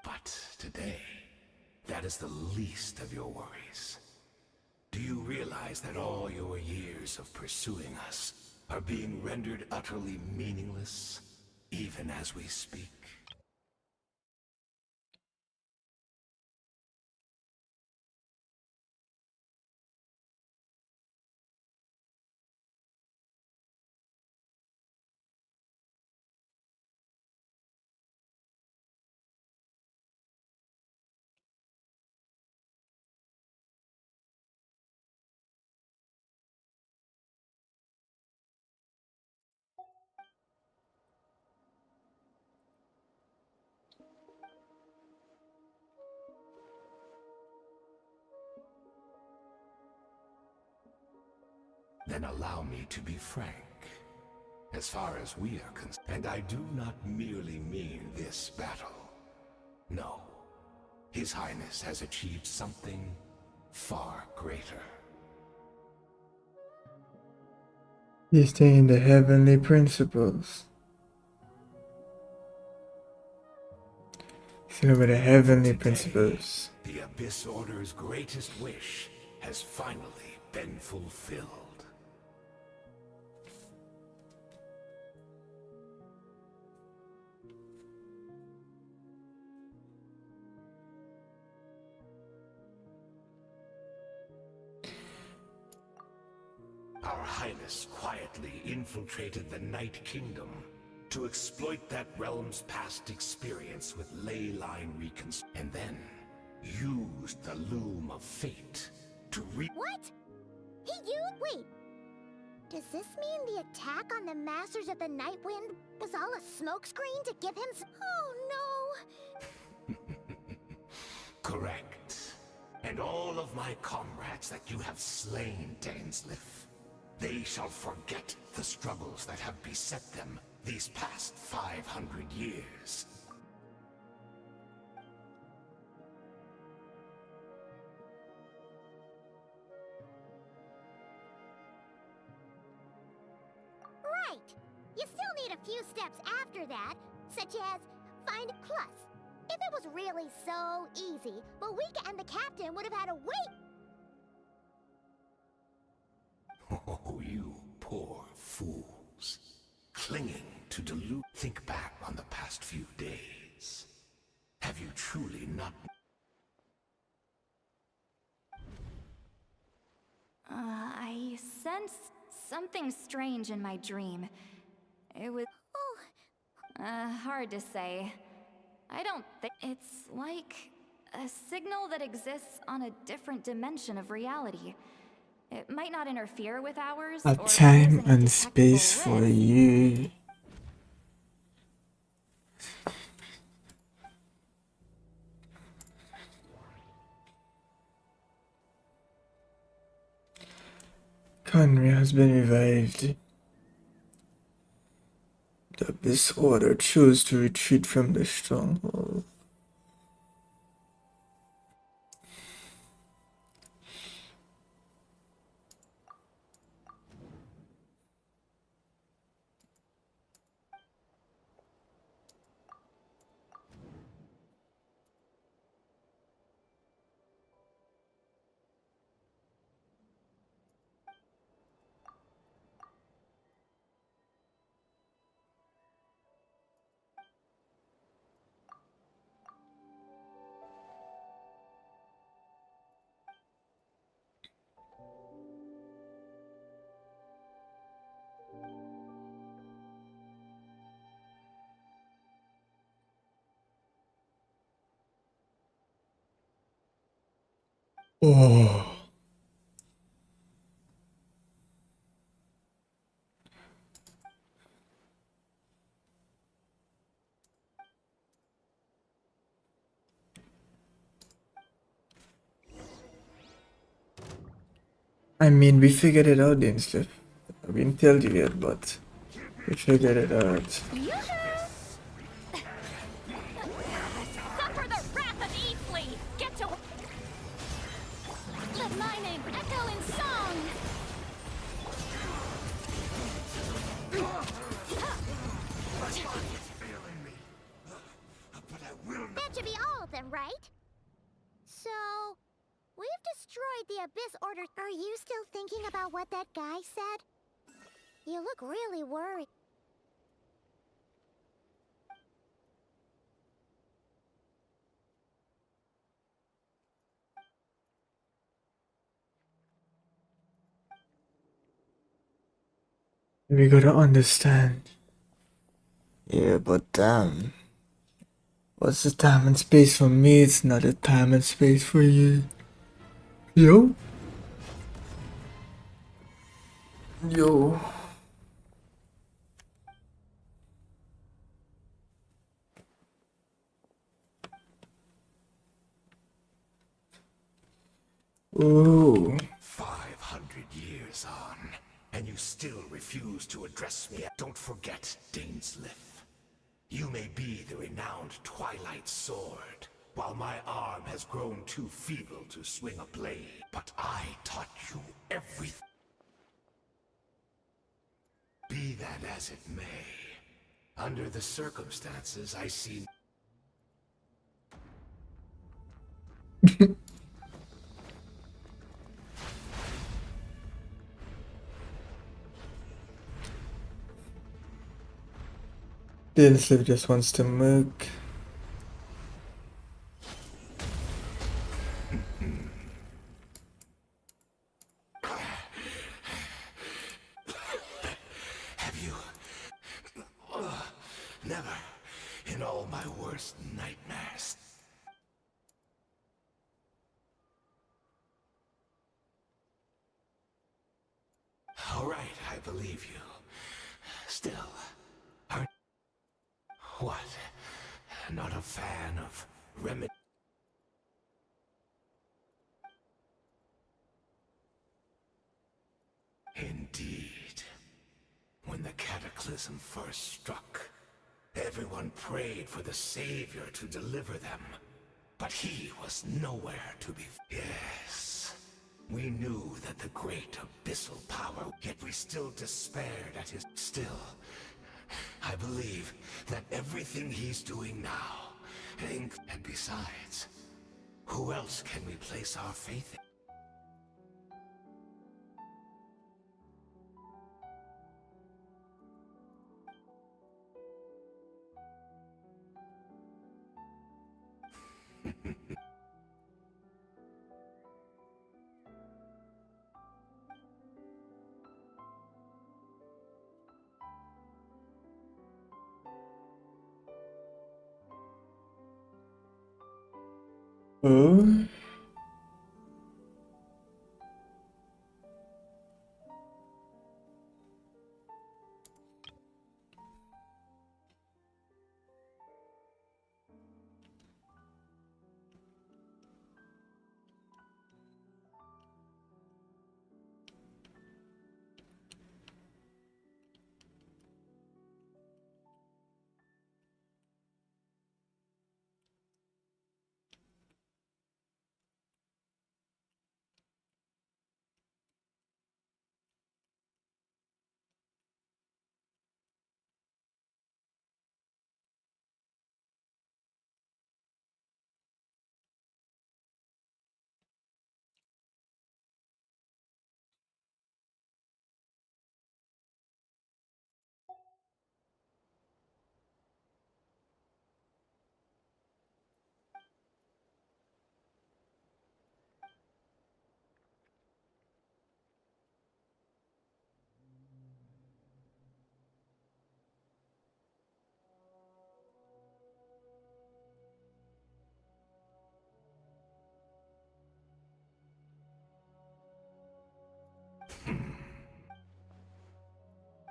But today, that is the least of your worries. Do you realize that all your years of pursuing us are being rendered utterly meaningless, even as we speak? Then allow me to be frank. As far as we are concerned, and I do not merely mean this battle. No. His Highness has achieved something far greater. He's taking the heavenly principles. So with the heavenly principles. The Abyss Order's greatest wish has finally been fulfilled. Our Highness quietly infiltrated the Night Kingdom to exploit that realm's past experience with ley line reconstruction, and then used the Loom of Fate to What? Wait. Does this mean the attack on the Masters of the Night Wind was all a smokescreen to give him Oh no! Correct. And all of my comrades that you have slain, Dainsleif. They shall forget the struggles that have beset them these past 500 years. Right! You still need a few steps after that, such as find plus. If it was really so easy, Boweek and the captain would have had to wait. Oh, you poor fools. Clinging to delude. Think back on the past few days. Have you truly not... I sensed something strange in my dream. It was hard to say. I don't think it's like a signal that exists on a different dimension of reality. It might not interfere with ours. A or pose time any and space detectable for risk. you. Conry has been revived. The Abyss Order chose to retreat from the stronghold. Oh. I mean, we figured it out, Dainsleif. I didn't tell you yet, but we figured it out. Suffer the wrath of Eatley! Get to... Let my name echo in song! That should be all of them, right? So, we've destroyed the Abyss Order. Are you still thinking about what that guy said? You look really worried. We gotta understand. Yeah, but damn. What's the time and space for me? It's not a time and space for you. Yo? Yo. Ooh. 500 years on, and you still refuse to address me. Don't forget, Dainsleif. You may be the renowned Twilight Sword, while my arm has grown too feeble to swing a blade. But I taught you everything. Be that as it may, under the circumstances, I see... Dainsleif just wants to mook. Have you... never, in all my worst nightmares... All right, I believe you. Still, aren't... What? Not a fan of remedy? In Indeed. When the cataclysm first struck, everyone prayed for the Savior to deliver them. But he was nowhere to be. Yes. We knew that the great abyssal power, yet we still despaired at his. Still, I believe that everything he's doing now, and besides, who else can we place our faith in? Oh.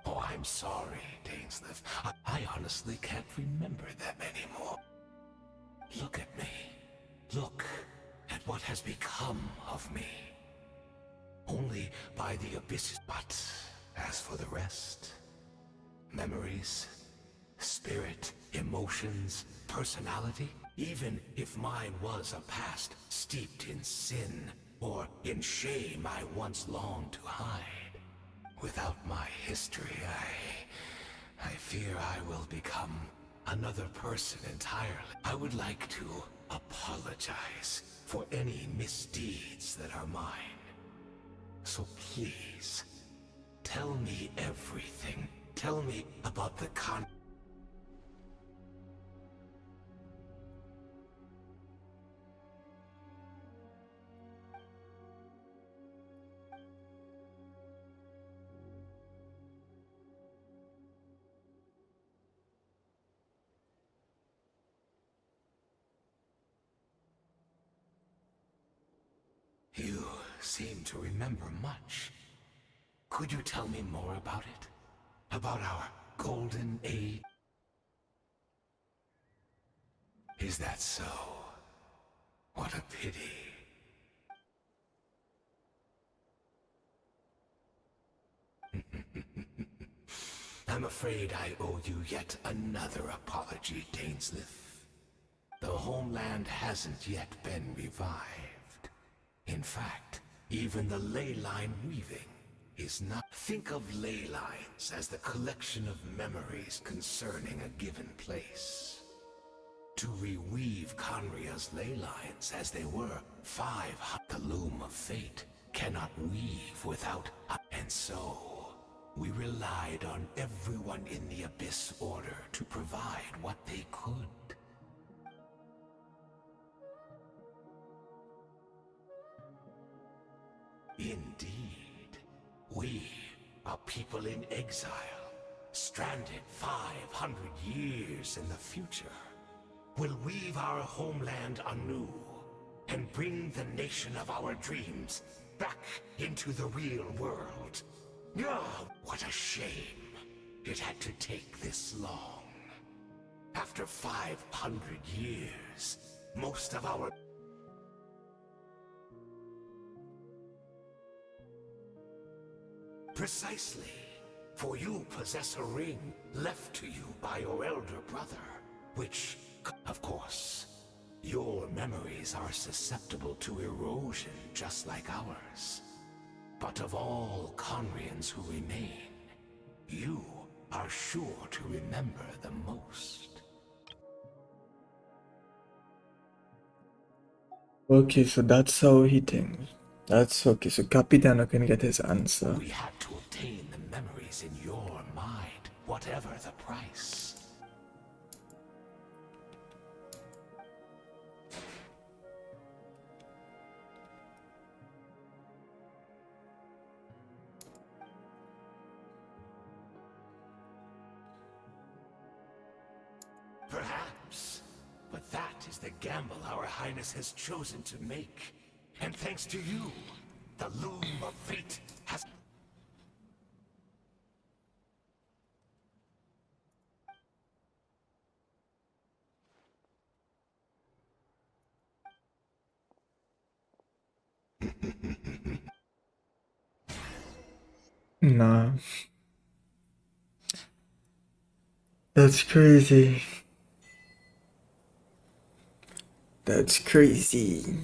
Oh, I'm sorry, Dainsleif. I honestly can't remember them anymore. Look at me. Look at what has become of me. Only by the abyss. But as for the rest, memories, spirit, emotions, personality, even if mine was a past steeped in sin or in shame I once longed to hide, without my history, I fear I will become another person entirely. I would like to apologize for any misdeeds that are mine. So please, tell me everything. Tell me about the You seem to remember much. Could you tell me more about it? About our golden age? Is that so? What a pity. I'm afraid I owe you yet another apology, Dainsleif. The homeland hasn't yet been revived. In fact, even the ley line weaving is not. Think of ley lines as the collection of memories concerning a given place. To reweave Conria's ley lines as they were, the loom of fate cannot weave without. And so, we relied on everyone in the Abyss Order to provide what they could. Indeed, we, a people in exile, stranded 500 years in the future, will weave our homeland anew and bring the nation of our dreams back into the real world. Oh, what a shame it had to take this long. After 500 years, most of our... Precisely. For you possess a ring left to you by your elder brother, which, of course, your memories are susceptible to erosion just like ours. But of all Conrians who remain, you are sure to remember the most. Okay, so that's how he thinks. That's okay, so Capitano can get his answer. We had to obtain the memories in your mind, whatever the price. Perhaps, but that is the gamble our Highness has chosen to make. And thanks to you, the loom of fate has... Nah. That's crazy. That's crazy.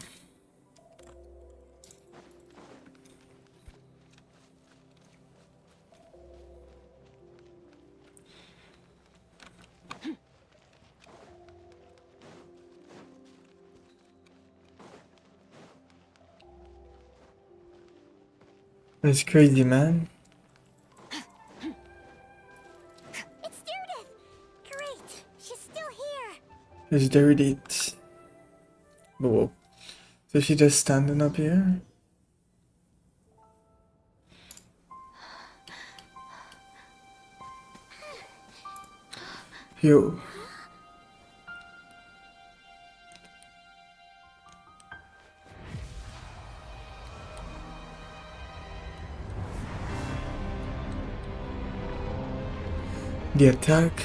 That's crazy, man. It's Judith! Great! She's still here! It's dirty. Whoa. So she just standing up here? Yo. The attack.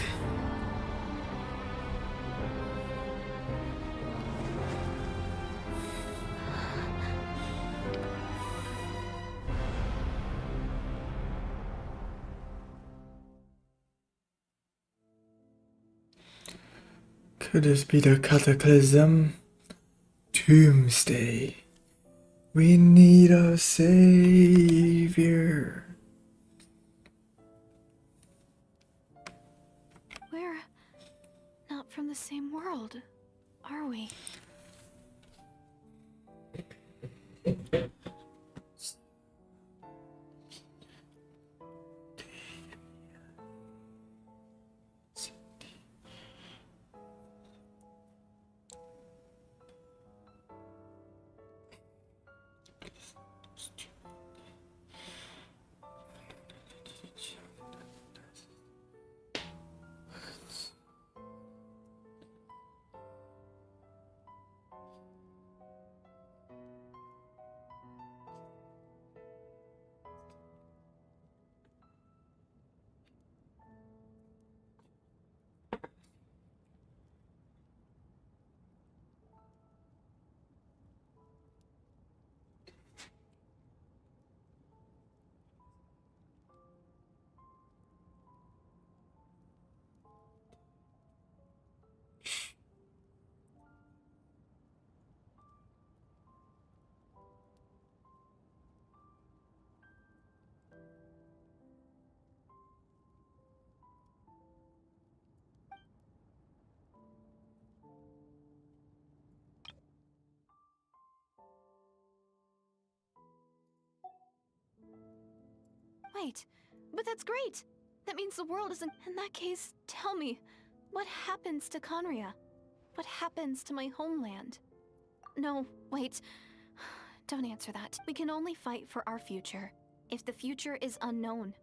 Could this be the cataclysm? Doomsday. We need a savior. We're not from the same world, are we? Wait, but that's great! That means the world isn't— In that case, tell me, what happens to Conria? What happens to my homeland? No, wait. Don't answer that. We can only fight for our future. If the future is unknown,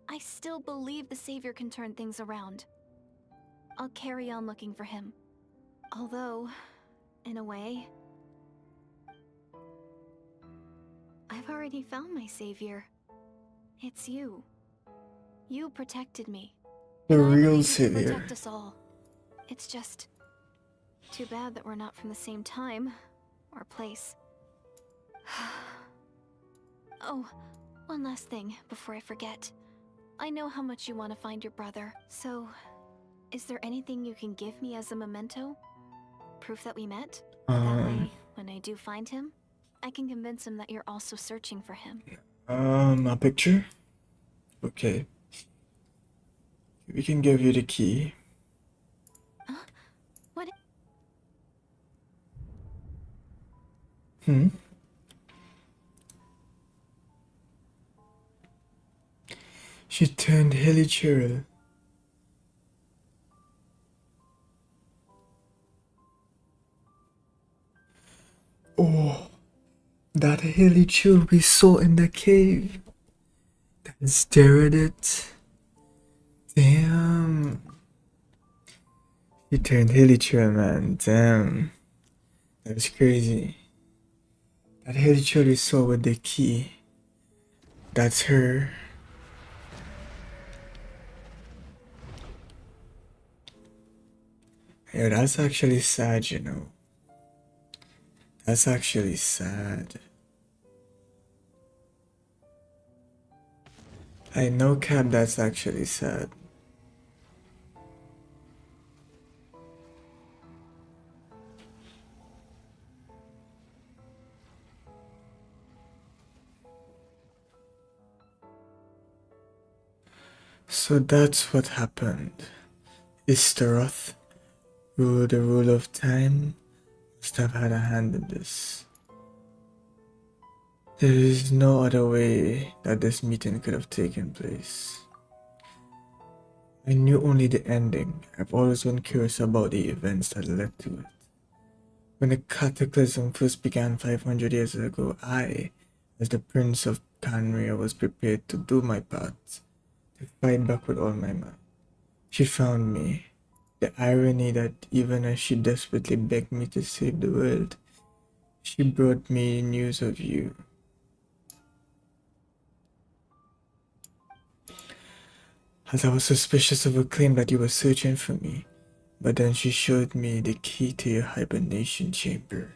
I still believe the Savior can turn things around. I'll carry on looking for him. Although, in a way, I've already found my Savior. It's you. You protected me. The And I real believe you can savior. protect us all. It's just too bad that we're not from the same time or place. Oh, One last thing before I forget. I know how much you want to find your brother, so is there anything you can give me as a memento? Proof that we met? That way, when I do find him, I can convince him that you're also searching for him. A picture? Okay. We can give you the key. Huh? What? She turned helichurl. Oh, that helichurl we saw in the cave. That stare at it. Damn. She turned helichurl, man. Damn. That's crazy. That helichurl we saw with the key. That's her. Yeah, that's actually sad, you know. That's actually sad. I know, Cap, that's actually sad. So that's what happened. Istaroth, the rule of time, must have had a hand in this. There is no other way that this meeting could have taken place. I knew only the ending. I've always been curious about the events that led to it. When the cataclysm first began 500 years ago, I, as the Prince of Canria, was prepared to do my part, to fight back with all my might. She found me. The irony that even as she desperately begged me to save the world, she brought me news of you. As I was suspicious of her claim that you were searching for me, but then she showed me the key to your hibernation chamber.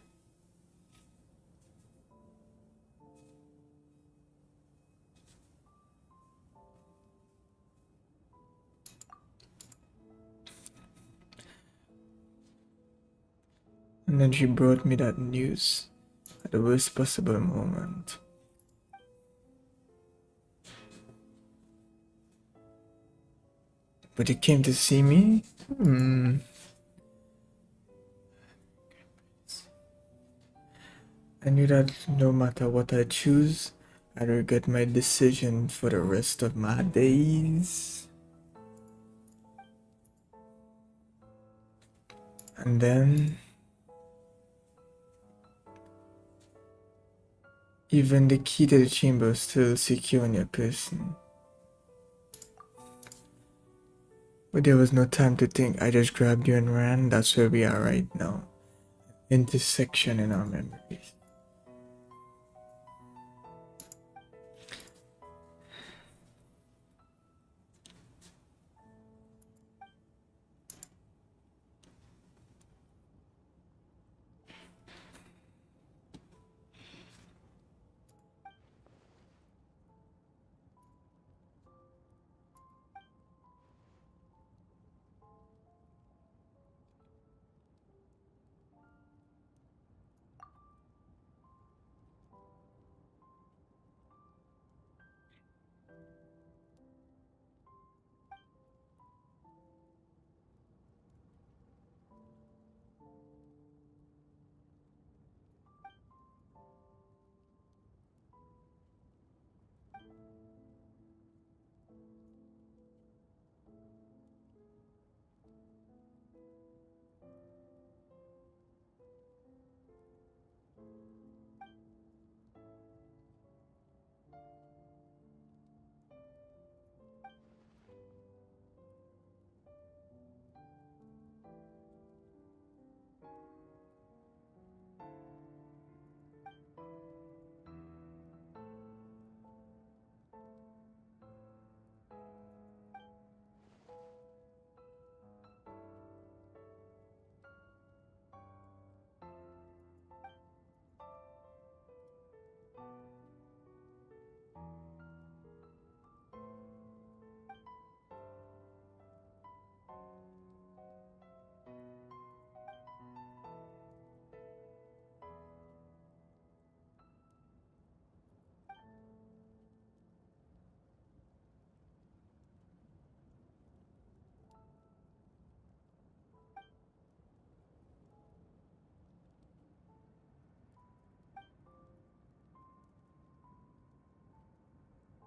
And then she brought me that news at the worst possible moment. But you came to see me? I knew that no matter what I choose, I'd regret my decision for the rest of my days. And then, even the key to the chamber is still secure in your person. But there was no time to think. I just grabbed you and ran. That's where we are right now. Intersection in our memories.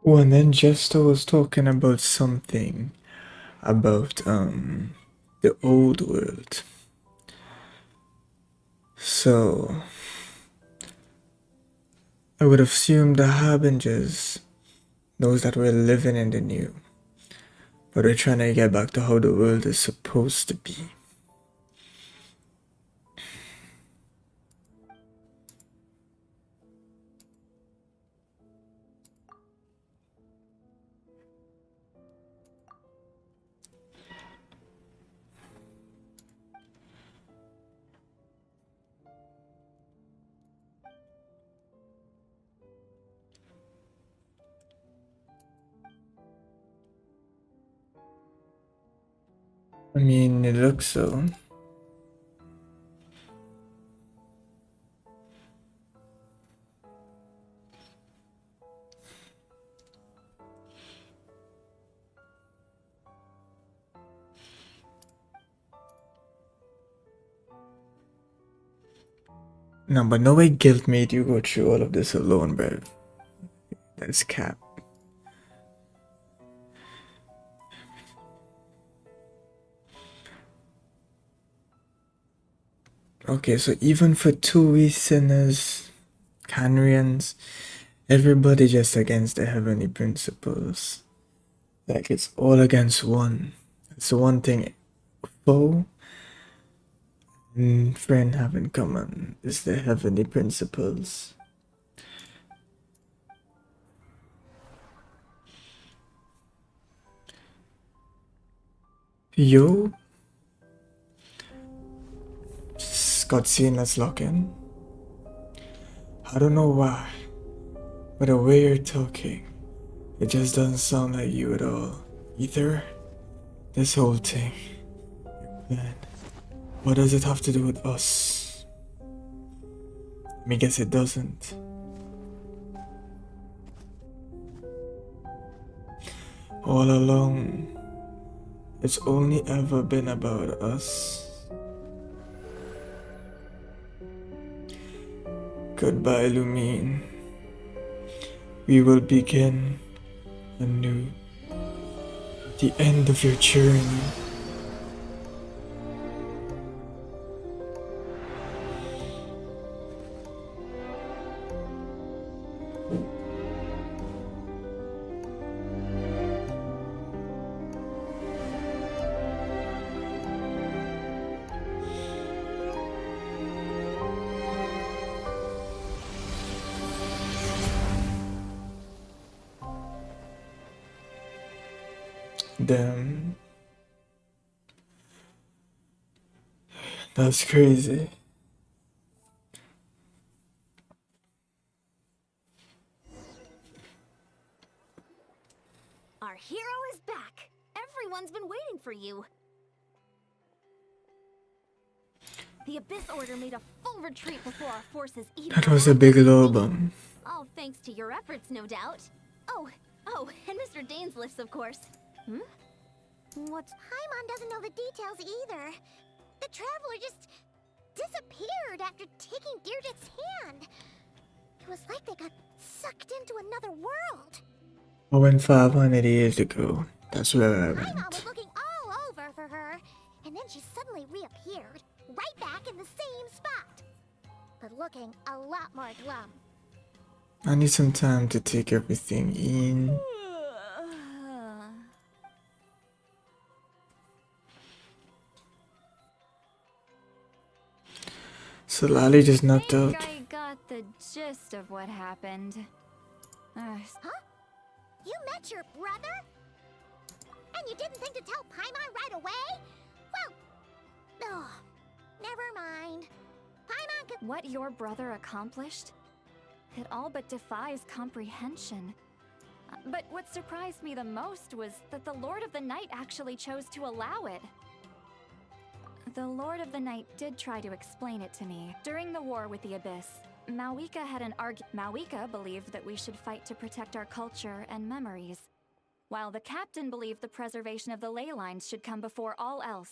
Oh, and then Jester was talking about something about the old world. So I would assume the Harbingers knows that we're living in the new, but we're trying to get back to how the world is supposed to be. I mean, it looks so. No, but no way guilt made you go through all of this alone, bro. That's cap. Okay, so even for two we sinners, Canrians, everybody just against the heavenly principles. Like it's all against one. It's the one thing foe and friend have in common is the heavenly principles. Yo, cutscene, let's lock in. I don't know why, but the way you're talking, it just doesn't sound like you at all. Either this whole thing, man, what does it have to do with us? I mean, guess it doesn't. All along, it's only ever been about us. Goodbye, Lumine. We will begin anew. The end of your journey. Damn. That's crazy. Our hero is back. Everyone's been waiting for you. The Abyss Order made a full retreat before our forces even That was a big low bomb. all thanks to your efforts, no doubt. Oh, and Mr. Dane's lifts, of course. What? Paimon doesn't know the details either. The traveler just disappeared after taking Deirdre's hand. It was like they got sucked into another world. I went 500 years ago. That's where I Paimon went. was looking all over for her, and then she suddenly reappeared, right back in the same spot. But looking a lot more glum. I need some time to take everything in. So Lali just knocked out. I got the gist of what happened. Huh? You met your brother? And you didn't think to tell Paimon right away? Well, never mind. Paimon could— What your brother accomplished? It all but defies comprehension. But what surprised me the most was that the Lord of the Night actually chose to allow it. The Lord of the Night did try to explain it to me. During the war with the Abyss, Mawika had an Mawika believed that we should fight to protect our culture and memories, while the captain believed the preservation of the ley lines should come before all else.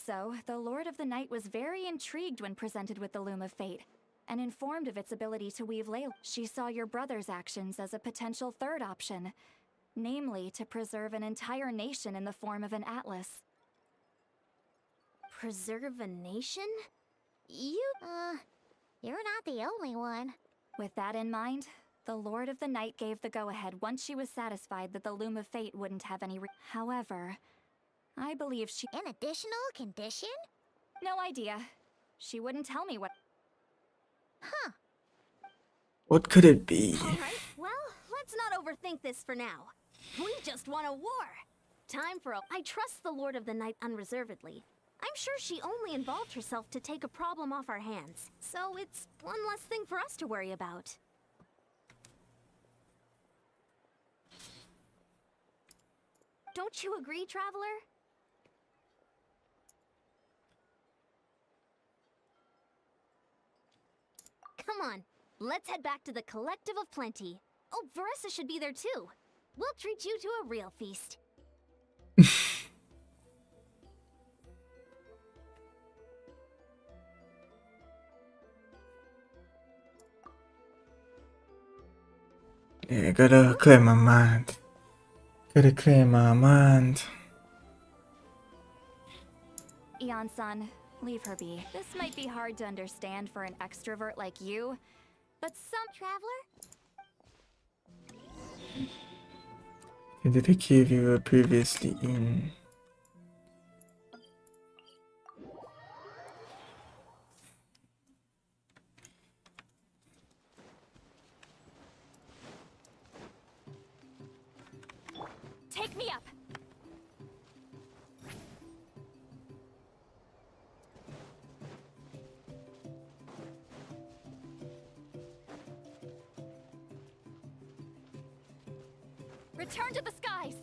So, the Lord of the Night was very intrigued when presented with the Loom of Fate, and informed of its ability to weave ley. She saw your brother's actions as a potential third option, namely to preserve an entire nation in the form of an atlas. Preserve a nation? You're not the only one. With that in mind, the Lord of the Night gave the go-ahead once she was satisfied that the Loom of Fate wouldn't have any However, I believe she— An additional condition? No idea. She wouldn't tell me what— Huh. What could it be? Alright, well, let's not overthink this for now. We just won a war! Time for a— I trust the Lord of the Night unreservedly. I'm sure she only involved herself to take a problem off our hands. So it's one less thing for us to worry about. Don't you agree, Traveler? Come on, let's head back to the Collective of Plenty. Oh, Veressa should be there too. We'll treat you to a real feast. Yeah, gotta clear my mind. Gotta clear my mind. Eon-san, leave her be. This might be hard to understand for an extrovert like you, but some— Traveler? Into the cave you were previously in. Take me up! Return to the skies!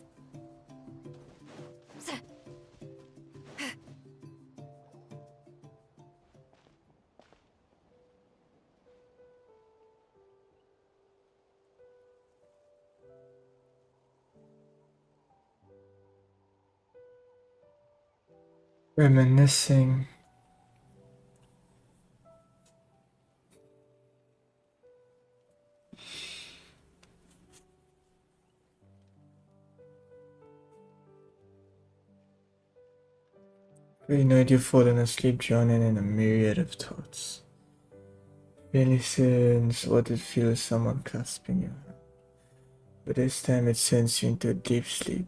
Reminiscing. You know you've fallen asleep, drowning in a myriad of thoughts. Really since what it feels someone clasping your hand. But this time it sends you into a deep sleep,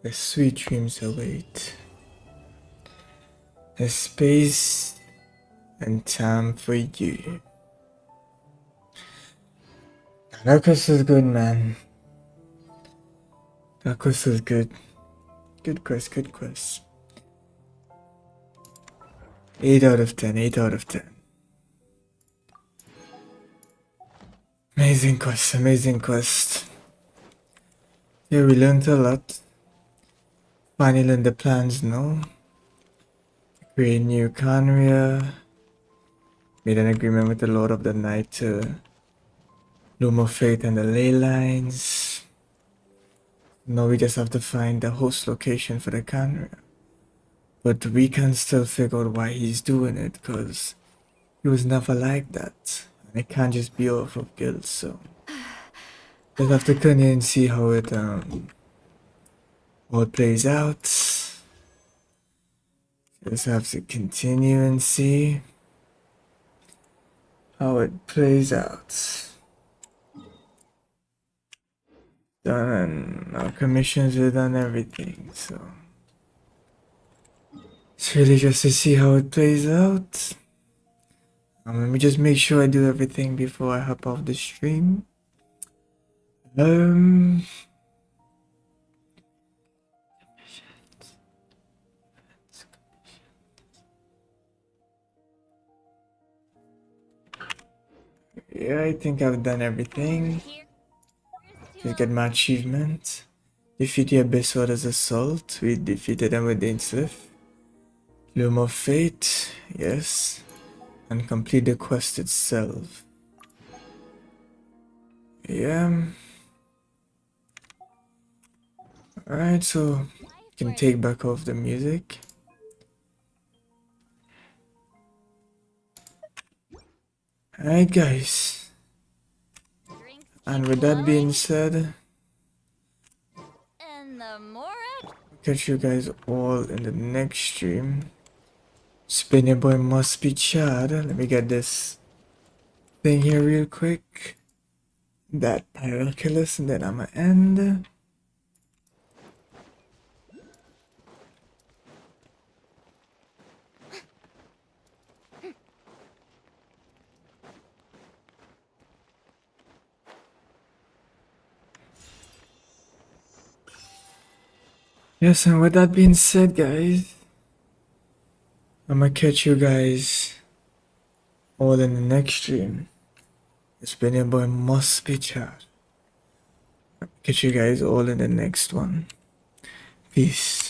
where sweet dreams await. There's space and time for you. That quest was good, man. That quest was good. Good quest, good quest. 8 out of 10, 8 out of 10. Amazing quest, amazing quest. Yeah, we learned a lot. Finally learned the plans, no? Create new Conria. Made an agreement with the Lord of the Night to Loom of Fate and the ley lines. Now we just have to find the host location for the Conria. But we can still figure out why he's doing it, because he was never like that. And it can't just be off of guilt, so just have to continue and see how it plays out. Just have to continue and see how it plays out. Done, our commissions are done, everything, so it's really just to see how it plays out. Let me just make sure I do everything before I hop off the stream. Yeah, I think I've done everything. Just get my achievement. Defeat the Abyss Waters Assault. We defeated them with the Insliff. Loom of Fate, yes. And complete the quest itself. Yeah. Alright, so you can take back off the music. Alright, guys. Drinks And keep with that being flowing, said, and the more catch you guys all in the next stream. Spin your boy must be Chad. Let me get this thing here real quick. That Pyroculus, and then I'ma end. Yes, and with that being said, guys, I'ma catch you guys all in the next stream. It's been your boy must be Chad. Catch you guys all in the next one. Peace.